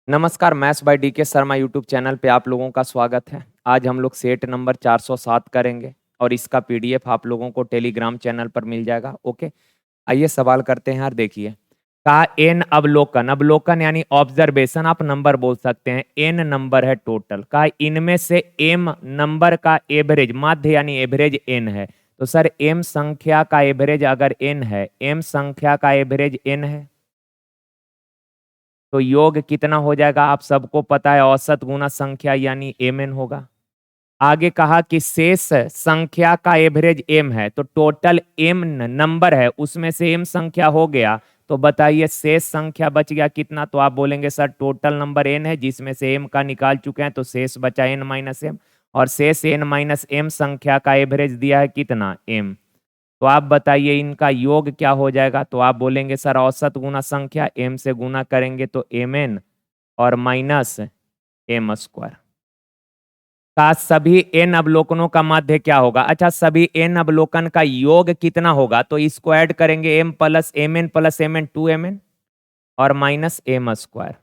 नमस्कार, maths by DK Sharma YouTube channel पे आप लोगों का स्वागत है। आज हम लोग सेट नंबर 407 करेंगे और इसका पीडीएफ आप लोगों को टेलीग्राम चैनल पर मिल जाएगा। ओके, आइए सवाल करते हैं। यार देखिए, कहा एन अवलोकन, अवलोकन यानी ऑब्जर्वेशन, आप नंबर बोल सकते हैं। एन नंबर है टोटल, कहा इनमें से एम नंबर का एवरेज, माध्य यानी एवरेज एन है। तो सर एम संख्या का एवरेज अगर एन है, एम संख्या का एवरेज एन है तो योग कितना हो जाएगा? आप सबको पता है, औसत गुना संख्या यानी mn होगा। आगे कहा कि शेष संख्या का एवरेज m है, तो टोटल m नंबर है उसमें से m संख्या हो गया, तो बताइए शेष संख्या बच गया कितना? तो आप बोलेंगे सर टोटल नंबर n है जिसमें से m का निकाल चुके हैं, तो शेष बचा n माइनस m, और शेष n माइनस m संख्या का एवरेज दिया है कितना? m। तो आप बताइए इनका योग क्या हो जाएगा? तो आप बोलेंगे सर औसत गुना संख्या, m से गुना करेंगे तो mn और माइनस m स्क्वायर। का सभी n अवलोकनों का माध्य क्या होगा? अच्छा, सभी n अवलोकन का योग कितना होगा? तो इसको ऐड करेंगे m प्लस mn 2mn और माइनस m स्क्वायर।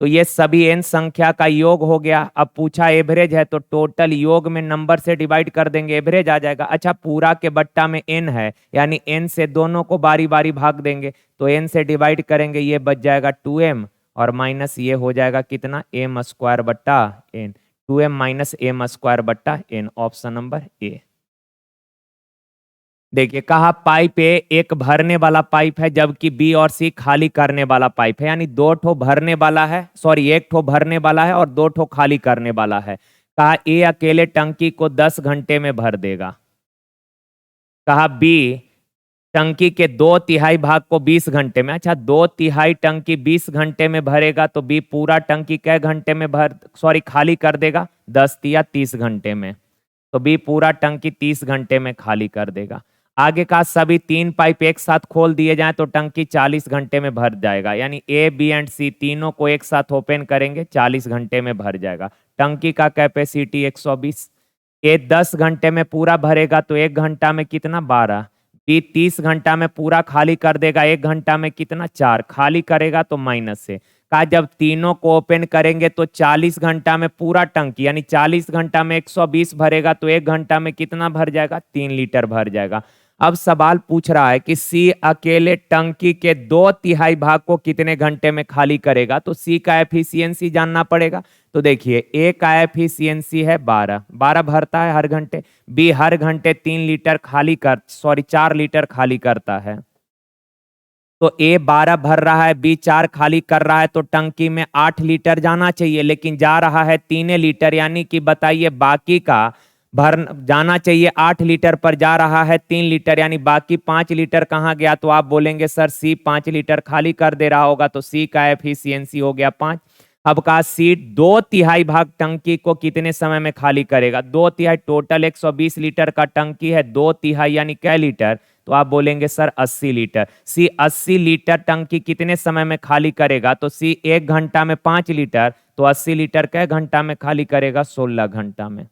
तो ये सभी n संख्या का योग हो गया। अब पूछा एवरेज है तो टोटल योग में नंबर से डिवाइड कर देंगे, एवरेज आ जाएगा। अच्छा, पूरा के बट्टा में n है यानी n से दोनों को बारी बारी भाग देंगे, तो n से डिवाइड करेंगे, ये बच जाएगा 2m और माइनस ये हो जाएगा कितना? m स्क्वायर बट्टा n। 2m minus m square बट्टा n, ऑप्शन नंबर ए। देखिए, कहा पाइप ए एक भरने वाला पाइप है जबकि बी और सी खाली करने वाला पाइप है, यानी दो ठो भरने वाला है, सॉरी एक ठो भरने वाला है और दो ठो खाली करने वाला है। कहा ए अकेले टंकी को 10 घंटे में भर देगा। कहा बी टंकी के 2/3 भाग को 20 घंटे में। अच्छा, 2/3 टंकी 20 घंटे में भरेगा तो बी पूरा टंकी कै घंटे में खाली कर देगा? 10 या 30 घंटे में। तो बी पूरा टंकी 30 घंटे में खाली कर देगा। आगे का सभी 3 पाइप एक साथ खोल दिए जाएं तो टंकी 40 घंटे में भर जाएगा, यानी ए बी एंड सी तीनों को एक साथ ओपन करेंगे, 40 घंटे में भर जाएगा। टंकी का कैपेसिटी 120। ए 10 घंटे में पूरा भरेगा तो 1 घंटा में कितना? 12। बी 30 घंटा में पूरा खाली कर देगा, 1 घंटा में कितना? 4। खाली करेगा तो माइनस से। का जब तीनों को ओपन करेंगे तो 40 घंटा में पूरा टंकी, यानी 40 घंटा में 120 भरेगा तो 1 घंटा में कितना भर जाएगा? 3 लीटर भर जाएगा। अब सवाल पूछ रहा है कि सी अकेले टंकी के 2/3 भाग को कितने घंटे में खाली करेगा, तो सी का एफिशिएंसी जानना पड़ेगा। तो देखिए, ए का एफिशिएंसी है 12, 12 भरता है हर घंटे। बी हर घंटे 4 लीटर खाली करता है। तो ए 12 भर रहा है, बी 4 खाली कर रहा है, तो टंकी में 8 लीटर जाना चाहिए, लेकिन जा रहा है 3 लीटर, यानी कि बताइए बाकी का भर जाना चाहिए 8 लीटर पर जा रहा है 3 लीटर, यानी बाकी 5 लीटर कहाँ गया? तो आप बोलेंगे सर सी 5 लीटर खाली कर दे रहा होगा, तो सी का एफिशिएंसी हो गया 5। अब का सी 2/3 भाग टंकी को कितने समय में खाली करेगा? 2/3 टोटल 120 लीटर का टंकी है, 2/3 यानी कै लीटर? तो आप बोलेंगे सर 80 लीटर। सी 80 लीटर टंकी कितने समय में खाली करेगा? तो सी 1 घंटा में 5 लीटर, तो 80 लीटर कै घंटा में खाली करेगा? 16 घंटा में।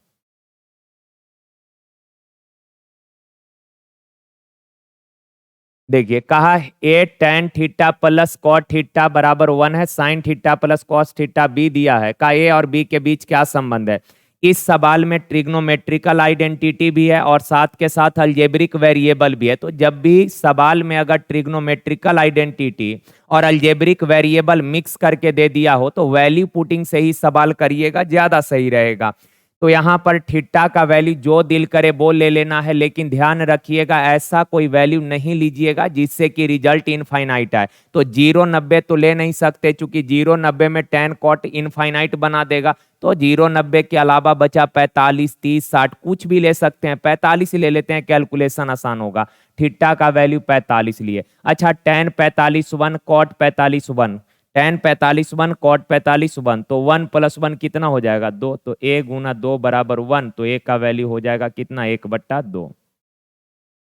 देखिए, कहा a tan theta plus cot theta बराबर 1 है, sine theta plus cos theta b दिया है। का ए और बी के बीच क्या संबंध है? इस सवाल में ट्रिग्नोमेट्रिकल आइडेंटिटी भी है और साथ के साथ अलजेब्रिक वेरिएबल भी है। तो जब भी सवाल में अगर ट्रिग्नोमेट्रिकल आइडेंटिटी और अलजेब्रिक वेरिएबल मिक्स करके दे दिया हो तो वैल्यू पुटिंग से ही सवाल करिएगा, ज्यादा सही रहेगा। तो यहाँ पर थीटा का वैल्यू जो दिल करे वो ले लेना है, लेकिन ध्यान रखिएगा ऐसा कोई वैल्यू नहीं लीजिएगा जिससे कि रिजल्ट इनफाइनाइट आए। तो 0,90 तो ले नहीं सकते, चूंकि 0,90 में tan cot इनफाइनाइट बना देगा। तो 0,90 के अलावा बचा 45, 30, 60, कुछ भी ले सकते हैं। 45 ले लेते हैं, कैलकुलेशन आसान होगा। थीटा का वैल्यू 45 लिए। अच्छा, tan 45 1, cot 45 1, tan 45 1, cot 45 1, तो 1 + 1 कितना हो जाएगा? 2। तो a गुना 2 बराबर 1, तो a का वैल्यू हो जाएगा कितना? 1/2।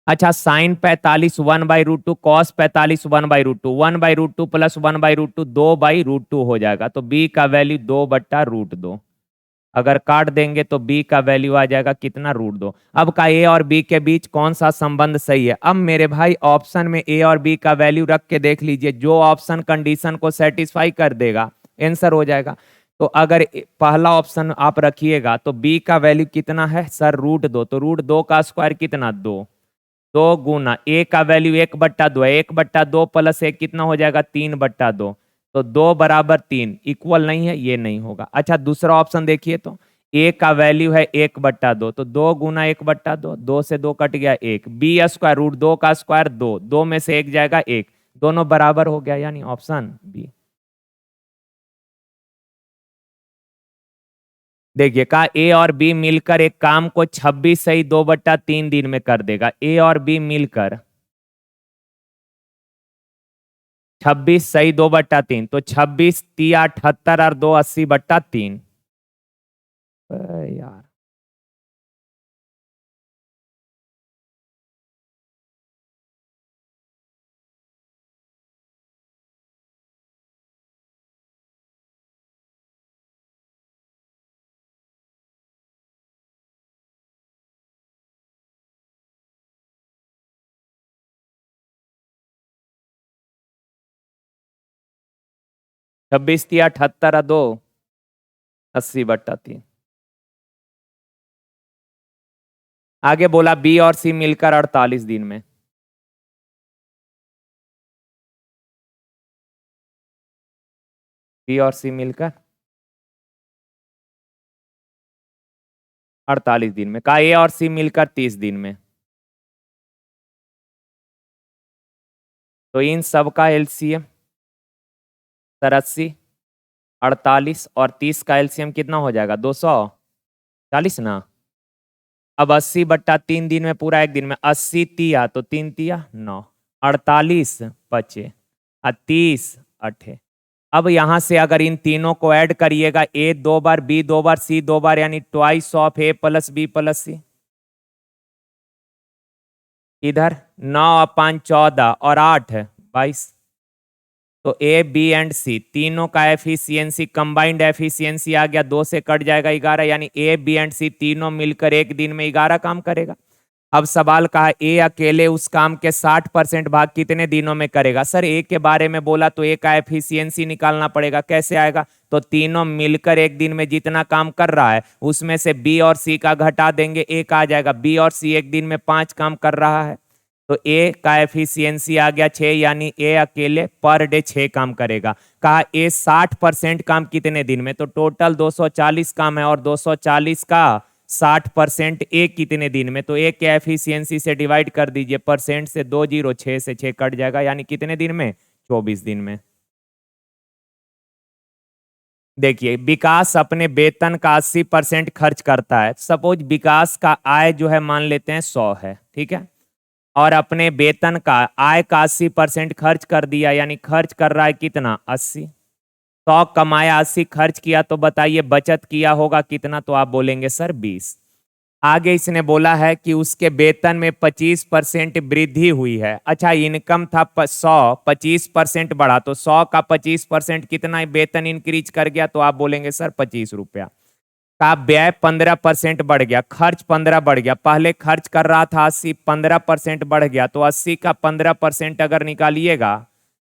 अच्छा, साइन 45 1/√2, कॉस 45 1/√2, 1/√2 प्लस 1/√2 2/√2 हो जाएगा, तो b का वैल्यू 2/√2। अगर काट देंगे तो बी का वैल्यू आ जाएगा कितना, √2। अब का ए और बी के बीच कौन सा संबंध सही है? अब मेरे भाई ऑप्शन में ए और बी का वैल्यू रख के देख लीजिए, जो ऑप्शन कंडीशन को सेटिस्फाई कर देगा आंसर हो जाएगा। तो अगर पहला ऑप्शन आप रखिएगा तो बी का वैल्यू कितना है सर, √2। तो √2 का स्क्वायर कितना, 2। 2 गुना ए का वैल्यू 1/2 है, 1/2 प्लस 1 कितना हो जाएगा, 3/2। तो 2 बराबर 3 इक्वल नहीं है, ये नहीं होगा। अच्छा दूसरा ऑप्शन देखिए, तो ए का वैल्यू है 1/2, तो 2 गुना 1/2, 2 से 2 कट गया 1। बी स्क्वायर √2 का स्क्वायर 2, 2 में से 1 जाएगा 1, दोनों बराबर हो गया, यानी ऑप्शन बी। देखिए कहा ए और बी मिलकर एक काम को 26 सही 2/3 दिन में कर देगा। ए और बी मिलकर 26 सही 2/3, तो 26 तिया 78 और 2 80/3। यार 26 तिया 78 और 2 80/3। आगे बोला बी और सी मिलकर 48 दिन में। बी और सी मिलकर 48 दिन में। कहा ए और सी मिलकर 30 दिन में। तो इन सब का एलसीएम सर 80, 48 और 30 का एलसीएम कितना हो जाएगा, 240 ना। अब 80/3 दिन में पूरा एक दिन में, 80 तिया तो 3 तिया 9, 48 बचे, 30 8। अब यहां से अगर इन तीनों को ऐड करिएगा, ए 2 बार, बी 2 बार, सी 2 बार, यानी twice of a plus b plus c. इधर 9/14 और 8 है 22। तो ए बी एंड सी तीनों का एफिशिएंसी, कंबाइंड एफिशिएंसी आ गया, 2 से कट जाएगा 11, यानी ए बी एंड सी तीनों मिलकर एक दिन में 11 काम करेगा। अब सवाल कहा ए अकेले उस काम के 60% भाग कितने दिनों में करेगा। सर ए के बारे में बोला तो ए का एफिशिएंसी निकालना पड़ेगा, कैसे आएगा, तो तीनों मिलकर एक दिन में जितना काम कर रहा है उसमें से बी और सी का घटा देंगे, एक आ जाएगा। बी और सी एक दिन में 5 काम कर रहा है, तो ए का एफिशिएंसी आ गया 6, यानी ए अकेले पर डे 6 काम करेगा। कहा ए 60% काम कितने दिन में, तो टोटल 240 काम है, और 240 का 60% ए कितने दिन में, तो ए के एफिशिएंसी से डिवाइड कर दीजिए, परसेंट से 2 जीरो, 6 से 6 कट जाएगा, यानी कितने दिन में, 24 दिन में। देखिए विकास अपने वेतन का 80% खर्च करता है। सपोज विकास का आय जो है मान लेते हैं 100 है, ठीक है, और अपने वेतन का आय का 80% खर्च कर दिया, यानी खर्च कर रहा है कितना, 80। 100 कमाया, 80 खर्च किया, तो बताइए बचत किया होगा कितना, तो आप बोलेंगे सर 20। आगे इसने बोला है कि उसके वेतन में 25% वृद्धि हुई है। अच्छा इनकम था 100, 25% बढ़ा, तो 100 का 25% कितना वेतन इंक्रीज कर गया, तो आप बोलेंगे सर 25 रुपया। का व्यय 15% बढ़ गया, खर्च 15 बढ़ गया, पहले खर्च कर रहा था 80, 15% बढ़ गया, तो 80 का 15% अगर निकालिएगा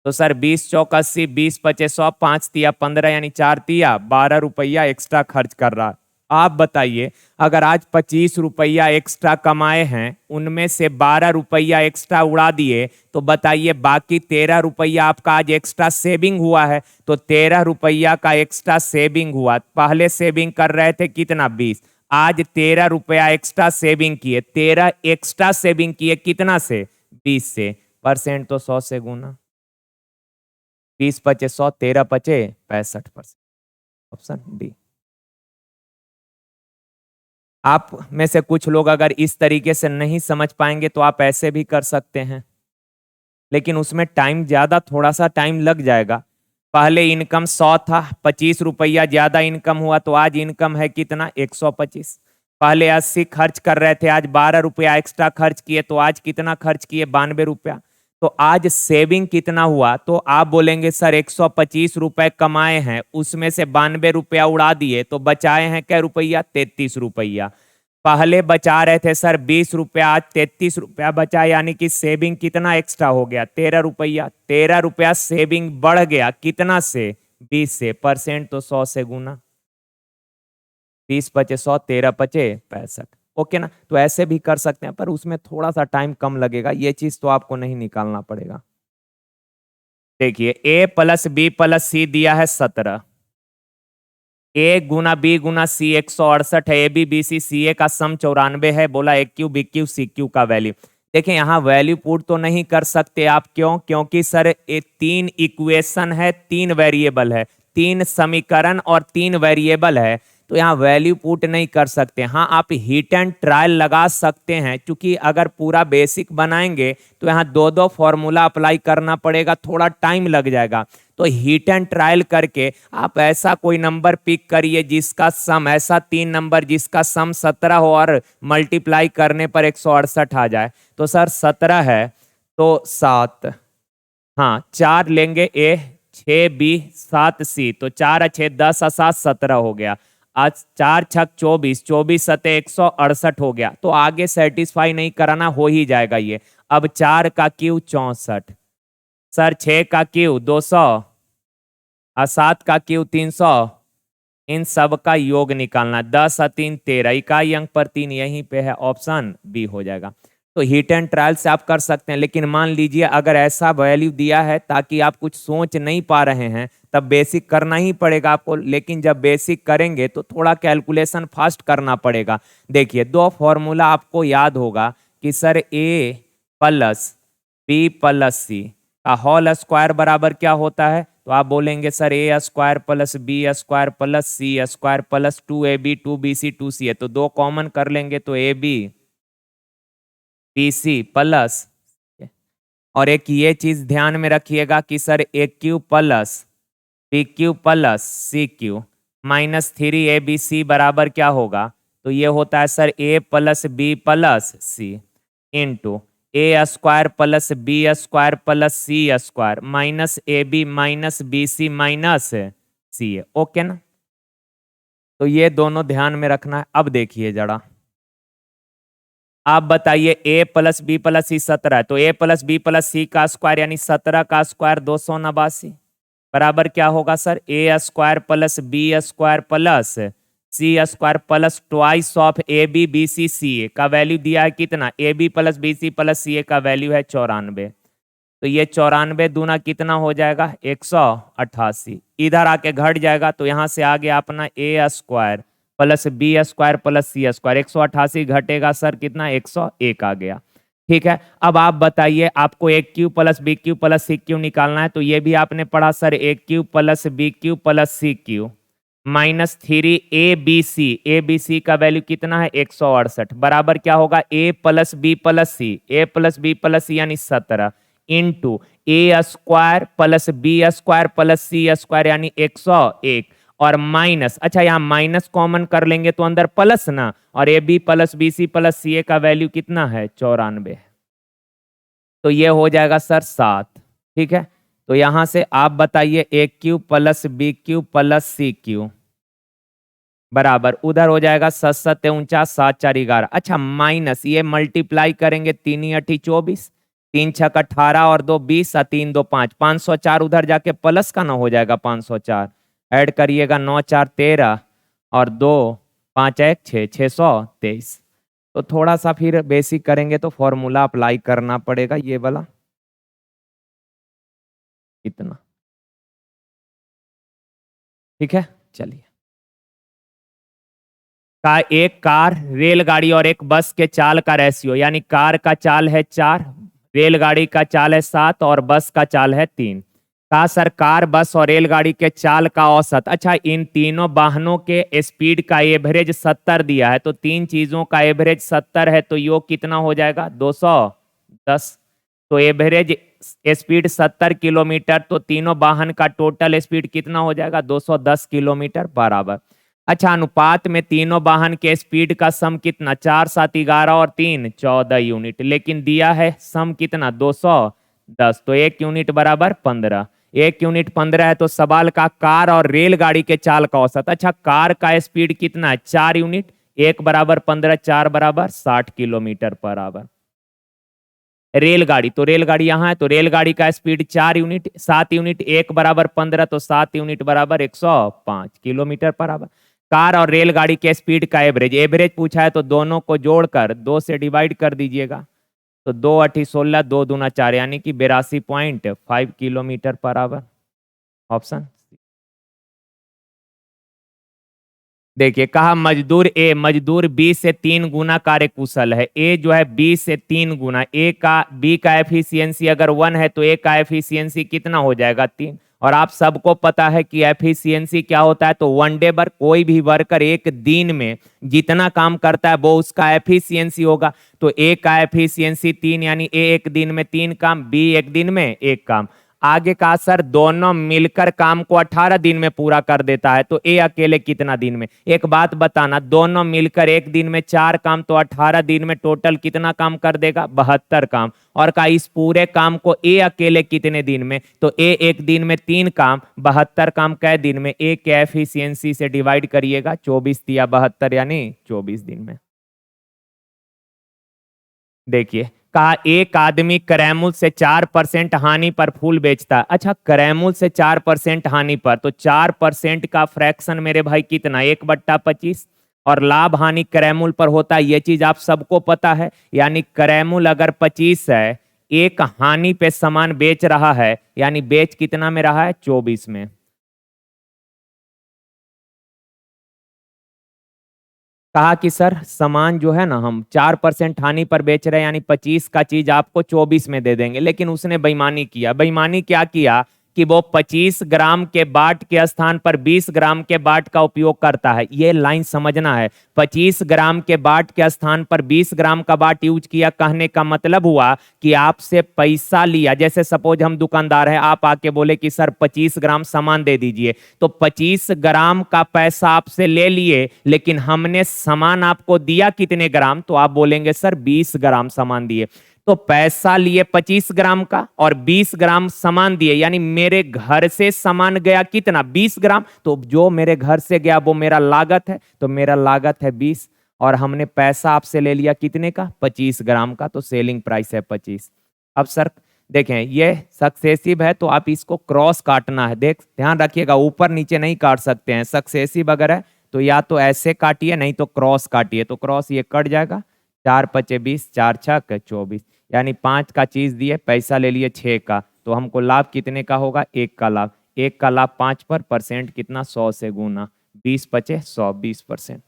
तो सर 20 चौक 80, 20 पचे 100, 5 तिया 15, यानी 4 तिया 12 रुपया एक्स्ट्रा खर्च कर रहा। आप बताइए अगर आज 25 रुपया एक्स्ट्रा कमाए हैं, उनमें से 12 रुपया एक्स्ट्रा उड़ा दिए, तो बताइए बाकी 13 रुपया आपका आज एक्स्ट्रा सेविंग हुआ है, तो 13 रुपया का एक्स्ट्रा सेविंग हुआ। पहले सेविंग कर रहे थे कितना, 20, आज 13 रुपया एक्स्ट्रा सेविंग किए, 13 एक्स्ट्रा सेविंग किए कितना से, 20 से, परसेंट तो 100 से गुना, 20 पचे 100, 13 पचे 65%, ऑप्शन डी। आप में से कुछ लोग अगर इस तरीके से नहीं समझ पाएंगे तो आप ऐसे भी कर सकते हैं, लेकिन उसमें टाइम ज्यादा, थोड़ा सा टाइम लग जाएगा। पहले इनकम 100 था, 25 रुपया ज्यादा इनकम हुआ, तो आज इनकम है कितना, 125। पहले 80 खर्च कर रहे थे, आज 12 रुपया एक्स्ट्रा खर्च किए, तो आज कितना खर्च किए, 92 रुपया। तो आज सेविंग कितना हुआ, तो आप बोलेंगे सर 125 रुपए कमाए हैं, उसमें से 92 रुपया उड़ा दिए, तो बचाए हैं क्या रुपया, 33 रुपया। पहले बचा रहे थे सर 20 रुपया, आज 33 रुपया बचा, यानी कि सेविंग कितना एक्स्ट्रा हो गया, 13 रुपया। 13 रुपया सेविंग बढ़ गया, कितना से, 20 से। परसेंट तो 100 से गुना, 20 पचे 100, 13 पचे 65। ओके ना, तो ऐसे भी कर सकते हैं, पर उसमें थोड़ा सा टाइम कम लगेगा, ये चीज तो आपको नहीं निकालना पड़ेगा। देखिए a प्लस बी प्लस सी दिया है 17, ए गुना बी गुना सी 168 है, ए b b c c a का सम 94 है, बोला a cube b cube c cube का वैल्यू। देखिए यहाँ वैल्यू पुट तो नहीं कर सकते आप, क्यों, क्योंकि सर ये 3 इक्वेशन है, 3 वेरिएबल है, 3 समीकरण और 3 वेरिएबल है, तो यहाँ वैल्यू पुट नहीं कर सकते। हाँ आप हीट एंड ट्रायल लगा सकते हैं, क्योंकि अगर पूरा बेसिक बनाएंगे तो यहाँ दो दो फॉर्मूला अप्लाई करना पड़ेगा, थोड़ा टाइम लग जाएगा। तो हीट एंड ट्रायल करके आप ऐसा कोई नंबर पिक करिए जिसका सम, ऐसा 3 नंबर जिसका सम 17 हो और मल्टीप्लाई करने पर 168 आ जाए। तो सर 17 है तो 7, हाँ 4 लेंगे ए, 6 बी 7 सी, तो 4 6 10 7 17 हो गया। आज 4 छक 24, 24 सते 168 हो गया। तो आगे सेटिस्फाई नहीं कराना, हो ही जाएगा ये। अब 4 का क्यू 64, सर 6 का क्यू 200 और 7 का क्यू 300, इन सब का योग निकालना। 10 और 3 13, इकाई अंक पर 3 यहीं पे है, ऑप्शन बी हो जाएगा। तो हीट एंड ट्रायल से आप कर सकते हैं, लेकिन मान लीजिए अगर ऐसा वैल्यू दिया है ताकि आप कुछ सोच नहीं पा रहे हैं, तब बेसिक करना ही पड़ेगा आपको। लेकिन जब बेसिक करेंगे तो थोड़ा कैलकुलेशन फास्ट करना पड़ेगा। देखिए दो फॉर्मूला आपको याद होगा कि sir a plus b plus सी का होल स्क्वायर बराबर क्या होता है, तो आप बोलेंगे sir a square plus b square plus c square plus 2ab 2bc 2c है, तो दो कॉमन कर लेंगे तो a b b c plus, और एक ये चीज ध्यान में रखिएगा कि sir a cube plus b cube plus c cube minus 3abc बराबर क्या होगा, तो ये होता है sir a plus b plus c into a square plus b square plus c square minus a b minus b c minus c a. Okay ना, तो ये दोनों ध्यान में रखना है। अब देखिए जरा, आप बताइए a प्लस बी प्लस सी 17 है, तो a प्लस बी प्लस सी का स्क्वायर यानी 17 का स्क्वायर 289 बराबर क्या होगा sir, a square plus b square plus c square plus twice of a b b c c a का वैल्यू दिया है कितना, a b plus b c plus c a का वैल्यू है 94। तो ये 94 दूना कितना हो जाएगा 188, इधर आके घट जाएगा, तो यहाँ से आ गया अपना a square plus b square plus c square, 188 घटेगा सर कितना 101 आ गया। ठीक है, अब आप बताइए आपको a cube plus b cube plus c cube निकालना है, तो ये भी आपने पढ़ा sir a cube plus b cube plus c cube minus 3abc, abc का वैल्यू कितना है 168 बराबर क्या होगा a plus b plus c, a plus b plus c यानी 17 into a square plus b square plus c square यानी 101 और minus, अच्छा यहाँ माइनस कॉमन कर लेंगे तो अंदर प्लस ना, और a b plus b c plus c a का वैल्यू कितना है 94, तो ये हो जाएगा सर 7। ठीक है, तो यहां से आप बताइए a cube plus b cube plus c cube बराबर उधर हो जाएगा 7 7 49 7 4 11, अच्छा माइनस ये मल्टीप्लाई करेंगे 3 8 24, 3 6 18 और 2 20 और 3 2 5, 504 उधर जाके प्लस का ना हो जाएगा 504, ऐड करिएगा 9 4 13 और 2 5 1 6 623। तो थोड़ा सा फिर बेसिक करेंगे तो फॉर्मूला अप्लाई करना पड़ेगा ये वाला, इतना। ठीक है, चलिए, का एक कार रेलगाड़ी और एक बस के चाल का रेशियो, यानी कार का चाल है 4, रेलगाड़ी का चाल है 7 और बस का चाल है 3। का सर कार बस और रेलगाड़ी के चाल का औसत, अच्छा इन तीनों वाहनों के स्पीड का एवरेज 70 दिया है, तो तीन चीजों का एवरेज 70 है, तो योग कितना हो जाएगा 210। तो एवरेज स्पीड 70 किलोमीटर, तो तीनों वाहन का टोटल स्पीड कितना हो जाएगा 210 किलोमीटर बराबर। अच्छा अनुपात में तीनों वाहन के स्पीड का सम कितना, 4 7 11 और 3 14 यूनिट, लेकिन दिया है सम कितना 200, 10, तो 1 यूनिट बराबर 15। 1 यूनिट 15 है, तो सवाल का कार और रेलगाड़ी के चाल का औसत। अच्छा, कार का स्पीड कितना है? 4 यूनिट। 1 बराबर 15, 4 बराबर 60 किलोमीटर पर आवर। रेलगाड़ी, तो रेलगाड़ी यहाँ है, तो रेलगाड़ी का स्पीड 4 यूनिट, 7 यूनिट, 1 बराबर 15, तो 7 यूनिट बराबर 105 किलोमीटर पर आवर। कार और रेलगाड़ी के स्पीड का एवरेज, एवरेज पूछा है तो दोनों को जोड़कर 2 से डिवाइड कर दीजिएगा। तो 2 8 16, 2 दूना 4, यानी कि 82.5 किलोमीटर पर आवर। ऑप्शन। देखिए, कहा मजदूर बी से 3 गुना कार्य कुशल है। ए जो है बी से 3 गुना, बी का एफिशिएंसी अगर 1 है तो ए का एफिशिएंसी कितना हो जाएगा? 3। और आप सबको पता है कि एफिशिएंसी क्या होता है, तो वन डे वर्क, कोई भी वर्कर एक दिन में जितना काम करता है वो उसका एफिशिएंसी होगा। तो ए का एफिशिएंसी 3, यानी ए एक दिन में 3 काम, बी एक दिन में 1 काम। आगे का सर, दोनों मिलकर काम को 18 दिन में पूरा कर देता है, तो ए अकेले कितना दिन में? एक बात बताना, दोनों मिलकर एक दिन में 4 काम, तो 18 दिन में टोटल कितना काम कर देगा? 72 काम। और का इस पूरे काम को ए अकेले कितने दिन में? तो ए एक दिन में 3 काम, 72 काम कै दिन में? ए के एफिशिएंसी से डिवाइड करिएगा, 24 या 72, यानी 24 दिन में। देखिए, कहा एक आदमी करैमुल से 4% हानि पर फूल बेचता है। अच्छा, करैमुल से 4% हानि पर, तो 4% का फ्रैक्शन मेरे भाई कितना? 1/25। और लाभ हानि करैमुल पर होता है, ये चीज आप सबको पता है। यानी करैमुल अगर 25 है, एक हानि पे सामान बेच रहा है, यानी बेच कितना में रहा है? 24 में। कहा कि सर, सामान जो है ना, हम 4% हानि पर बेच रहे हैं, यानी 25 का चीज आपको 24 में दे देंगे। लेकिन उसने बेईमानी किया। बेईमानी क्या किया कि वो 25 ग्राम के बाट के स्थान पर 20 ग्राम के बाट का उपयोग करता है। ये लाइन समझना है। 25 ग्राम के बाट के स्थान पर 20 ग्राम का बाट यूज किया। कहने का मतलब हुआ कि आपसे पैसा लिया। जैसे सपोज हम दुकानदार हैं, आप आके बोले कि सर 25 ग्राम सामान दे दीजिए, तो 25 ग्राम का पैसा आपसे ले लिए, लेकिन हमने सामान आपको दिया कितने ग्राम? तो आप बोलेंगे सर 20 ग्राम सामान दिए। तो पैसा लिए 25 ग्राम का और 20 ग्राम सामान दिए, यानी मेरे घर से सामान गया कितना? 20 ग्राम। तो जो मेरे घर से गया वो मेरा लागत है, तो मेरा लागत है 20, और हमने पैसा आपसे ले लिया कितने का? 25 ग्राम का, तो सेलिंग प्राइस है 25। अब सर देखें, ये सक्सेसिव है, तो आप इसको क्रॉस काटना है। देख, ध्यान रखिएगा, ऊपर नीचे नहीं काट सकते हैं। सक्सेसिव अगर है तो या तो ऐसे काटिए, नहीं तो क्रॉस काटिए। तो क्रॉस ये कट जाएगा, 4×5 = 20, 4×6 = 24, यानी 5 का चीज दिए, पैसा ले लिए 6 का। तो हमको लाभ कितने का होगा? 1 का लाभ। 1 का लाभ 5 पर, परसेंट कितना? 100 से गुना, 20 बचे 100, 20%।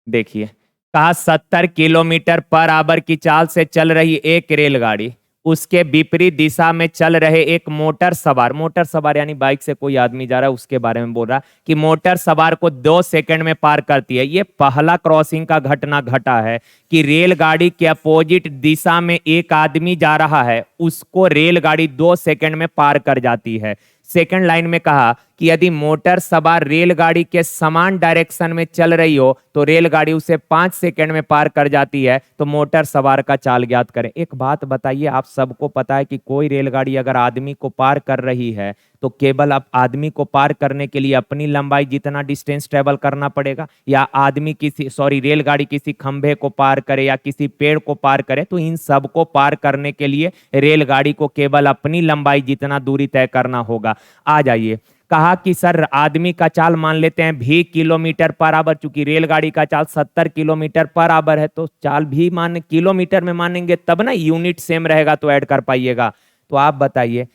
देखिए, कहा 70 किलोमीटर पर आवर की चाल से चल रही एक रेलगाड़ी उसके विपरीत दिशा में चल रहे एक मोटर सवार यानी बाइक से कोई आदमी जा रहा है, उसके बारे में बोल रहा है कि मोटर सवार को 2 सेकंड में पार करती है। ये पहला क्रॉसिंग का घटना घटा है कि रेलगाड़ी के अपोजिट दिशा में एक आदमी जा रहा है, उसको रेलगाड़ी 2 सेकंड में पार कर जाती है। सेकंड लाइन में कहा कि यदि मोटर सवार रेलगाड़ी के समान डायरेक्शन में चल रही हो तो रेलगाड़ी उसे 5 सेकंड में पार कर जाती है। तो मोटर सवार का चाल ज्ञात करें। एक बात बताइए, आप सबको पता है कि कोई रेलगाड़ी अगर आदमी को पार कर रही है तो केवल आप आदमी को पार करने के लिए अपनी लंबाई जितना डिस्टेंस ट्रेवल करना पड़ेगा, या आदमी रेलगाड़ी किसी खंभे को पार करे या किसी पेड़ को पार करे, तो इन सब को पार करने के लिए रेलगाड़ी को केवल अपनी लंबाई जितना दूरी तय करना होगा। आ जाइए, कहा कि सर आदमी का चाल मान लेते हैं 20 किलोमीटर/आवर, चूंकि रेलगाड़ी का चाल 70 किलोमीटर/आवर है, तो चाल भी मान किलोमीटर में मानेंगे तब ना, यूनिट सेम रहेगा तो ऐड कर पाइएगा। तो आप बताइए,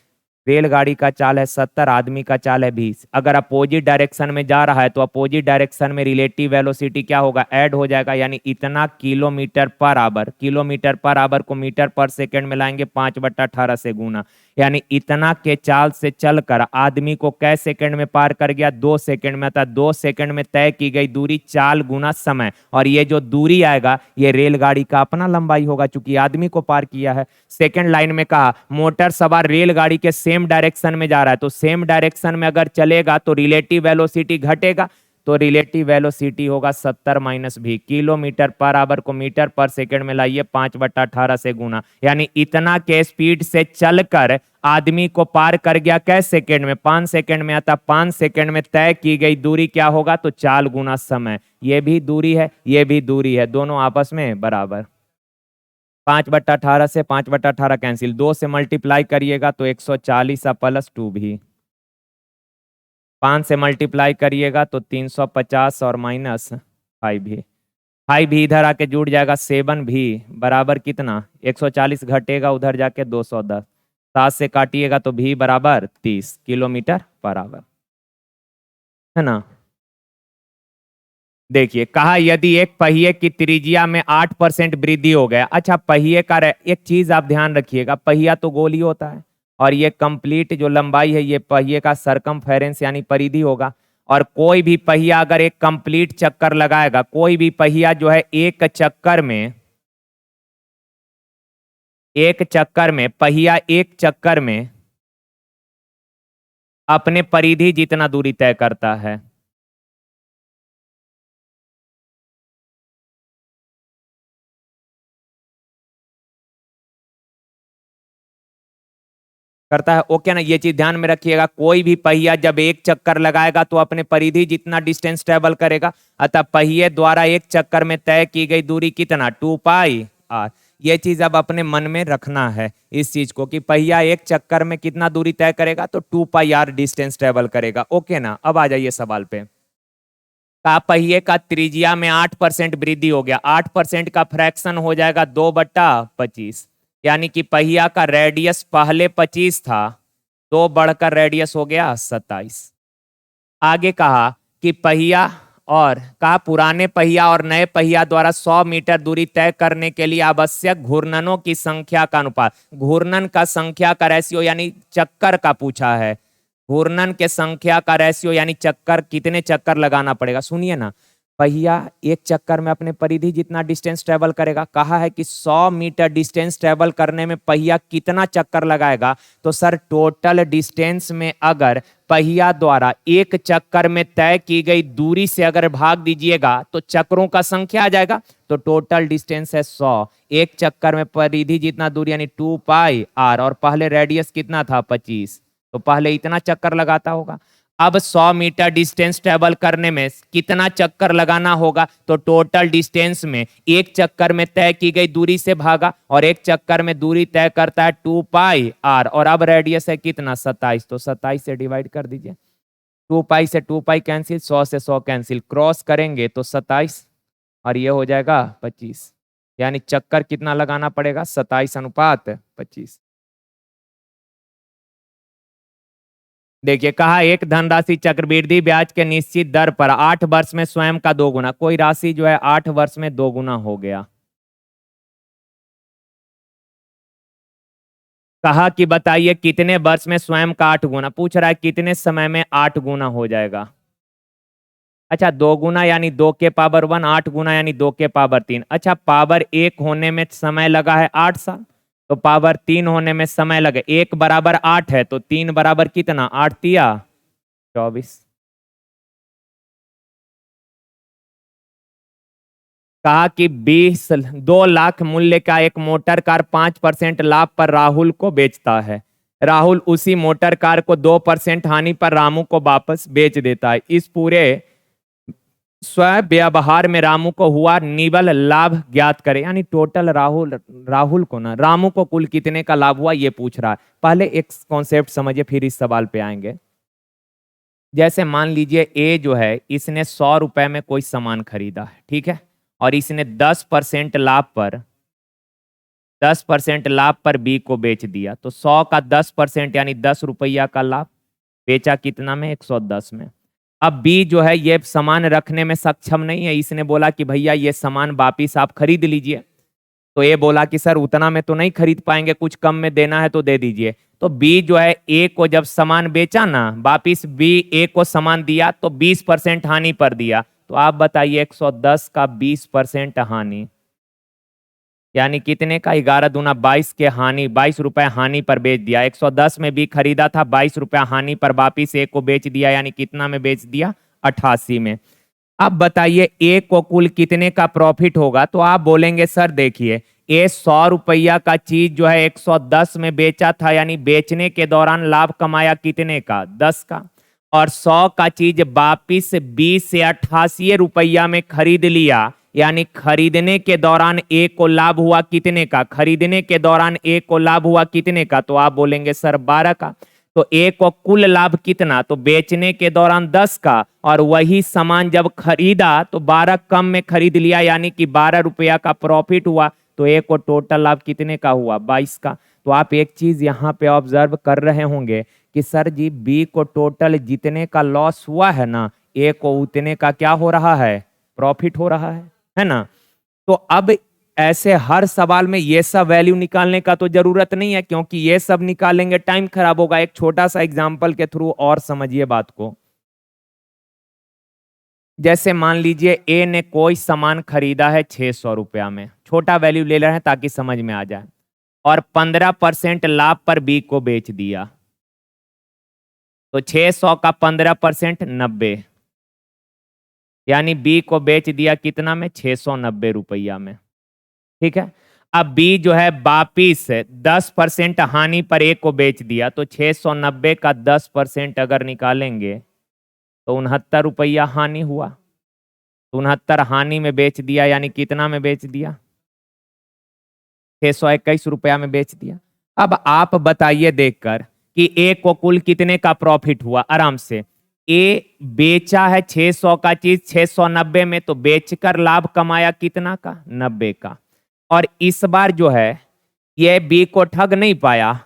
रेलगाड़ी का चाल है 70, आदमी का चाल है 20। अगर अपोजिट डायरेक्शन में जा रहा है तो अपोजिट डायरेक्शन में रिलेटिव वेलोसिटी क्या होगा? ऐड हो जाएगा, यानी इतना किलोमीटर/आवर। किलोमीटर/आवर को मीटर पर सेकंड में लाएंगे, 5/18 से गुना, यानी इतना के चाल से चलकर आदमी को कै सेकंड में पार कर गया? 2 सेकंड में। अतः 2 सेकंड में तय की गई दूरी चाल गुना समय, और ये जो दूरी आएगा ये रेलगाड़ी का अपना लंबाई होगा, चूंकि आदमी को पार किया है। सेकंड लाइन में कहा मोटर सवार रेलगाड़ी के सेम डायरेक्शन में जा रहा है, तो सेम डायरेक्शन में अगर चलेगा तो रिलेटिव वेलोसिटी घटेगा। तो रिलेटिव वेलोसिटी होगा 70 माइनस भी। किलोमीटर पर आवर को मीटर पर सेकंड में लाइए, 5/18 से गुना, यानी इतना के स्पीड से चलकर आदमी को पार कर गया कै सेकंड में, 5 सेकंड में। आता 5 सेकंड में तय की गई दूरी क्या होगा, तो 4 गुना समय। ये भी दूरी है, ये भी दूरी है, दोनों आपस में बराबर। 5/18 से 5/18 कैंसिल, 2 से मल्टीप्लाई करिएगा तो 140 प्लस 2 भी, 5 से मल्टीप्लाई करिएगा तो 350 और माइनस 5 भी, 5 भी इधर आके जुड़ जाएगा, 7 भी बराबर कितना, 140 घटेगा उधर जाके 210, 7 से काटिएगा तो भी बराबर 30 किलोमीटर पर आवर, है ना। देखिए कहा यदि एक पहिए की त्रिज्या में 8% वृद्धि हो गया। अच्छा पहिए का एक चीज आप ध्यान रखिएगा, पहिया तो गोल ही होता है और ये कंप्लीट जो लंबाई है ये पहिए का सरकमफेरेंस यानी परिधि होगा। और कोई भी पहिया अगर एक कंप्लीट चक्कर लगाएगा, कोई भी पहिया जो है एक चक्कर में पहिया एक चक्कर में अपने परिधि जितना दूरी तय करता है। करता है, ओके ना, ये चीज ध्यान में रखिएगा। कोई भी पहिया जब एक चक्कर लगाएगा तो अपने परिधि जितना डिस्टेंस ट्रेवल करेगा, अतः पहिए द्वारा एक चक्कर में तय की गई दूरी कितना, 2πr। ये चीज अब अपने मन में रखना है इस चीज को कि पहिया एक चक्कर में कितना दूरी तय करेगा, तो 2πr डिस्टेंस ट्रेवल करेगा, ओके ना। अब आ जाइए सवाल पे। का पहिए का त्रिज्या में 8% वृद्धि हो गया, 8% का फ्रैक्शन हो जाएगा 2/25, यानी कि पहिया का रेडियस पहले 25 था, 2 बढ़कर रेडियस हो गया 27। आगे कहा कि पहिया और कहा पुराने पहिया और नए पहिया द्वारा 100 मीटर दूरी तय करने के लिए आवश्यक घूर्णनों की संख्या का अनुपात, घूर्णन का संख्या का रेशियो यानी चक्कर का पूछा है, घूर्णन के संख्या का रेशियो यानी चक्कर, कितने चक्कर लगाना पड़ेगा। सुनिए ना, पहिया एक चक्कर में अपने परिधि जितना डिस्टेंस ट्रेवल करेगा, कहा है कि 100 मीटर डिस्टेंस ट्रेवल करने में पहिया कितना चक्कर लगाएगा, तो सर टोटल डिस्टेंस में अगर पहिया द्वारा एक चक्कर में तय की गई दूरी से अगर भाग दीजिएगा तो चक्रों का संख्या आ जाएगा, तो टोटल डिस्टेंस है 100, एक चक्कर में परिधि जितना दूरी यानी 2πr, और पहले रेडियस कितना था 25, तो पहले इतना चक्कर लगाता होगा। अब 100 मीटर डिस्टेंस ट्रेवल करने में कितना चक्कर लगाना होगा, तो टोटल डिस्टेंस में एक चक्कर में तय की गई दूरी से भागा, और एक चक्कर में दूरी तय करता है 2πr, और अब रेडियस है कितना 27, तो 27 से डिवाइड कर दीजिए, 2π से 2π कैंसिल, 100 से 100 कैंसिल, क्रॉस करेंगे तो 27 और ये हो जाएगा 25, यानी चक्कर कितना लगाना पड़ेगा 27/25। देखिए कहा एक धनराशि चक्रवृद्धि ब्याज के निश्चित दर पर 8 वर्ष में स्वयं का 2 गुना, कोई राशि जो है 8 वर्ष में 2 गुना हो गया। कहा कि बताइए कितने वर्ष में स्वयं का 8 गुना, पूछ रहा है कितने समय में 8 गुना हो जाएगा। अच्छा 2 गुना यानी 2 के पावर 1, 8 गुना यानी 2 के पावर 3। अच्छा पावर 1 होने में समय लगा है 8 साल, तो पावर 3 होने में समय लगे, 1 बराबर 8 है तो 3 बराबर कितना, 8 तिया 24। कहा कि 2 लाख मूल्य का एक मोटर कार 5% लाभ पर राहुल को बेचता है, राहुल उसी मोटर कार को 2% हानि पर रामू को वापस बेच देता है। इस पूरे व्यवहार में रामू को हुआ निवल लाभ ज्ञात करे, यानी टोटल राहुल को ना रामू को कुल कितने का लाभ हुआ ये पूछ रहा है। पहले एक कॉन्सेप्ट समझिए फिर इस सवाल पे आएंगे। जैसे मान लीजिए ए जो है इसने 100 रुपए में कोई सामान खरीदा है, ठीक है, और इसने 10% लाभ पर बी को बेच दिया, तो 100 का 10% यानी 10 रुपया का लाभ, बेचा कितना में 110 में। अब बी जो है ये सामान रखने में सक्षम नहीं है, इसने बोला कि भैया ये सामान वापिस आप खरीद लीजिए, तो ये बोला कि सर उतना में तो नहीं खरीद पाएंगे, कुछ कम में देना है तो दे दीजिए। तो बी जो है ए को जब सामान बेचा ना, वापिस बी ए को सामान दिया तो 20% हानि पर दिया, तो आप बताइए 110 का 20% हानि यानी कितने का, 11 दूना 22 के हानि, 22 रुपए हानि पर बेच दिया। 110 में बी खरीदा था, 22 रुपया हानि पर वापिस ए को बेच दिया, यानी कितना में बेच दिया 88 में। अब बताइए ए को कुल कितने का प्रॉफिट होगा, तो आप बोलेंगे सर देखिए ए 100 रुपया का चीज जो है 110 में बेचा था, यानी बेचने के दौरान लाभ कमाया कितने का, 10 का। और 100 का चीज वापिस 20 से 88 रुपया में खरीद लिया, यानी खरीदने के दौरान ए को लाभ हुआ कितने का, खरीदने के दौरान ए को लाभ हुआ कितने का, तो आप बोलेंगे सर 12 का। तो ए को कुल लाभ कितना, तो बेचने के दौरान 10 का, और वही सामान जब खरीदा तो 12 कम में खरीद लिया, यानी कि 12 रुपया का प्रॉफिट हुआ। तो ए को टोटल लाभ कितने का हुआ, 22 का। तो आप एक चीज यहाँ पे ऑब्जर्व कर रहे होंगे कि सर जी बी को टोटल जितने का लॉस हुआ है ना, ए को उतने का क्या हो रहा है, प्रॉफिट हो रहा है ना। तो अब ऐसे हर सवाल में ये सब वैल्यू निकालने का तो जरूरत नहीं है, क्योंकि ये सब निकालेंगे टाइम खराब होगा। एक छोटा सा एग्जांपल के थ्रू और समझिए बात को। जैसे मान लीजिए ए ने कोई सामान खरीदा है 600 रुपया में, छोटा वैल्यू ले रहे हैं ताकि समझ में आ जाए, और 15% लाभ पर बी को बेच दिया। तो 600 का 15% 90, यानी बी को बेच दिया कितना में, 690 रुपया में। ठीक है। अब बी जो है वापिस 10% हानि पर ए को बेच दिया, तो 690 का 10% अगर निकालेंगे तो 69 रुपया हानि हुआ। तो 69 हानि में बेच दिया, यानी कितना में बेच दिया, 621 रुपया में बेच दिया। अब आप बताइए देखकर कि ए को कुल कितने का प्रॉफिट हुआ, आराम से। ए बेचा है 600 का चीज 690 में, तो बेचकर लाभ कमाया कितना का, 90 का। और इस बार जो है ये बी को ठग नहीं पाया,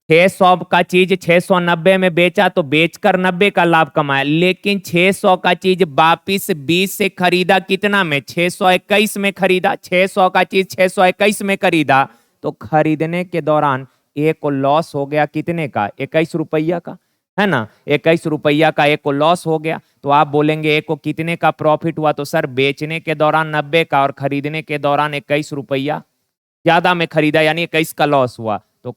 600 का चीज 690 में बेचा तो बेचकर 90 का लाभ कमाया, लेकिन 600 का चीज वापिस 20 से खरीदा कितना में, 621 में खरीदा। 600 का चीज 621 में खरीदा, तो खरीदने के दौरान ए को लॉस हो गया कितने का, 21 रुपया का, है ना। 21 रुपया का ए को लॉस हो गया। तो आप बोलेंगे ए को कितने का प्रॉफिट हुआ, तो सर बेचने के दौरान 90 का और खरीदने के दौरान 21 रुपया ज्यादा में खरीदा, यानी 21 का लॉस हुआ। तो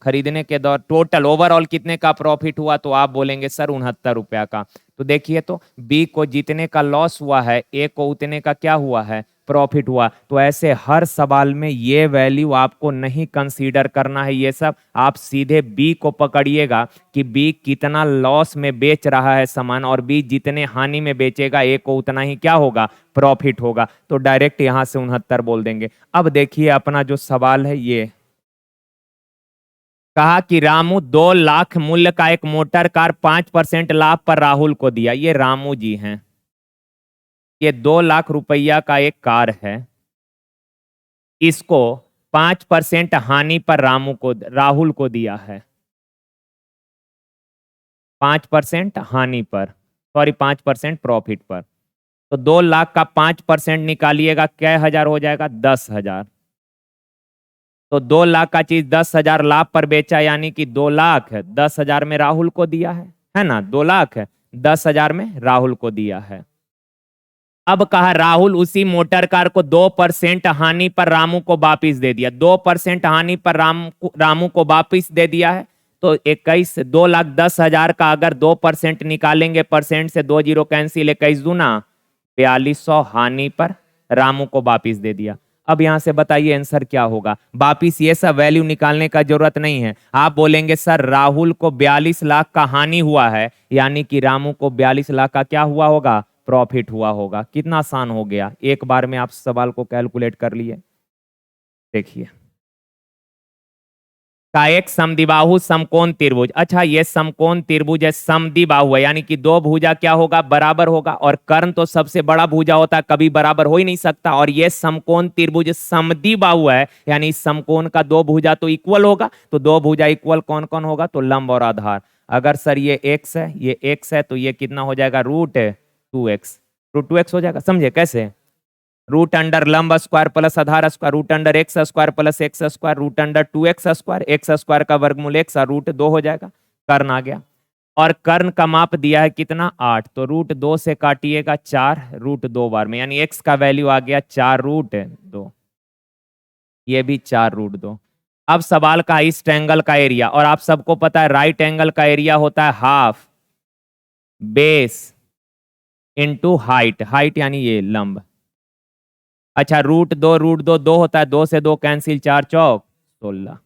खरीदने के दौरान टोटल ओवरऑल कितने का प्रॉफिट हुआ, तो आप बोलेंगे सर 69 रुपया का। तो देखिए तो बी को जितने का लॉस हुआ है, ए को उतने का क्या हुआ है, प्रॉफिट हुआ। तो ऐसे हर सवाल में ये वैल्यू आपको नहीं कंसीडर करना है, ये सब आप सीधे बी को पकड़िएगा कि बी कितना लॉस में बेच रहा है सामान, और बी जितने हानि में बेचेगा ए को उतना ही क्या होगा, प्रॉफिट होगा। तो डायरेक्ट यहां से 69 बोल देंगे। अब देखिए अपना जो सवाल है, ये कहा कि रामू 2 लाख मूल्य का एक मोटर कार 5% लाभ पर राहुल को दिया। ये रामू जी हैं, ये 2 लाख रुपया का एक कार है, इसको 5% हानि पर राहुल को दिया है। 5% हानि पर, सॉरी 5% प्रॉफिट पर। तो 2 लाख का 5% निकालिएगा, क्या हजार हो जाएगा, 10,000। तो 2 लाख का चीज 10,000 लाभ पर बेचा, यानी कि 2 लाख 10,000 में राहुल को दिया है ना। 2 लाख 10,000 में राहुल को दिया है। अब कहा राहुल उसी मोटर कार को 2% हानि पर रामू को वापिस दे दिया। 2% हानि पर रामू को वापिस दे दिया है। तो 2,10,000 का अगर 2% निकालेंगे, परसेंट से 2 जीरो कैंसिल, 21 दूना 4200 हानि पर रामू को वापिस दे दिया। अब यहां से बताइए आंसर क्या होगा। वापिस ये सब वैल्यू निकालने का जरूरत नहीं है। आप बोलेंगे सर राहुल को 42 लाख का हानि हुआ है, यानी कि रामू को 42 लाख का क्या हुआ होगा, प्रॉफिट हुआ होगा। कितना आसान हो गया, एक बार में आप सवाल को कैलकुलेट कर लिए। देखिए का एक समद्विबाहु समकोण त्रिभुज, अच्छा ये समकोण त्रिभुज है, समद्विबाहु है, यानी कि दो भुजा क्या होगा, बराबर होगा। और कर्ण तो सबसे बड़ा भुजा होता है, कभी बराबर हो ही नहीं सकता। और ये समकोण त्रिभुज समद्विबाहु है, यानी समकोण का दो भुजा तो इक्वल होगा। तो दो भुजा इक्वल कौन कौन होगा, तो लंब और आधार। अगर सर ये x है, ये x है, तो ये कितना हो जाएगा, √2x। √2x हो जाएगा, समझे कैसे। रूट अंडर लंब स्क्वायर प्लस आधार square, root under x square plus x square, root under 2x square, x square का वर्गमूल x और √2 हो जाएगा। कर्ण आ गया। और कर्ण का माप दिया है कितना, 8। तो √2 से काटिएगा 4, √2 बार में, यानी x का वैल्यू आ गया 4√2। ये भी 4√2। अब सवाल का इस ट्रायंगल का एरिया, और आप सबको पता है राइट एंगल का एरिया होता है half base into height, height यानी ये लंब। अच्छा रूट दो दो होता है, 2 से 2 कैंसिल, 4 चौक 16।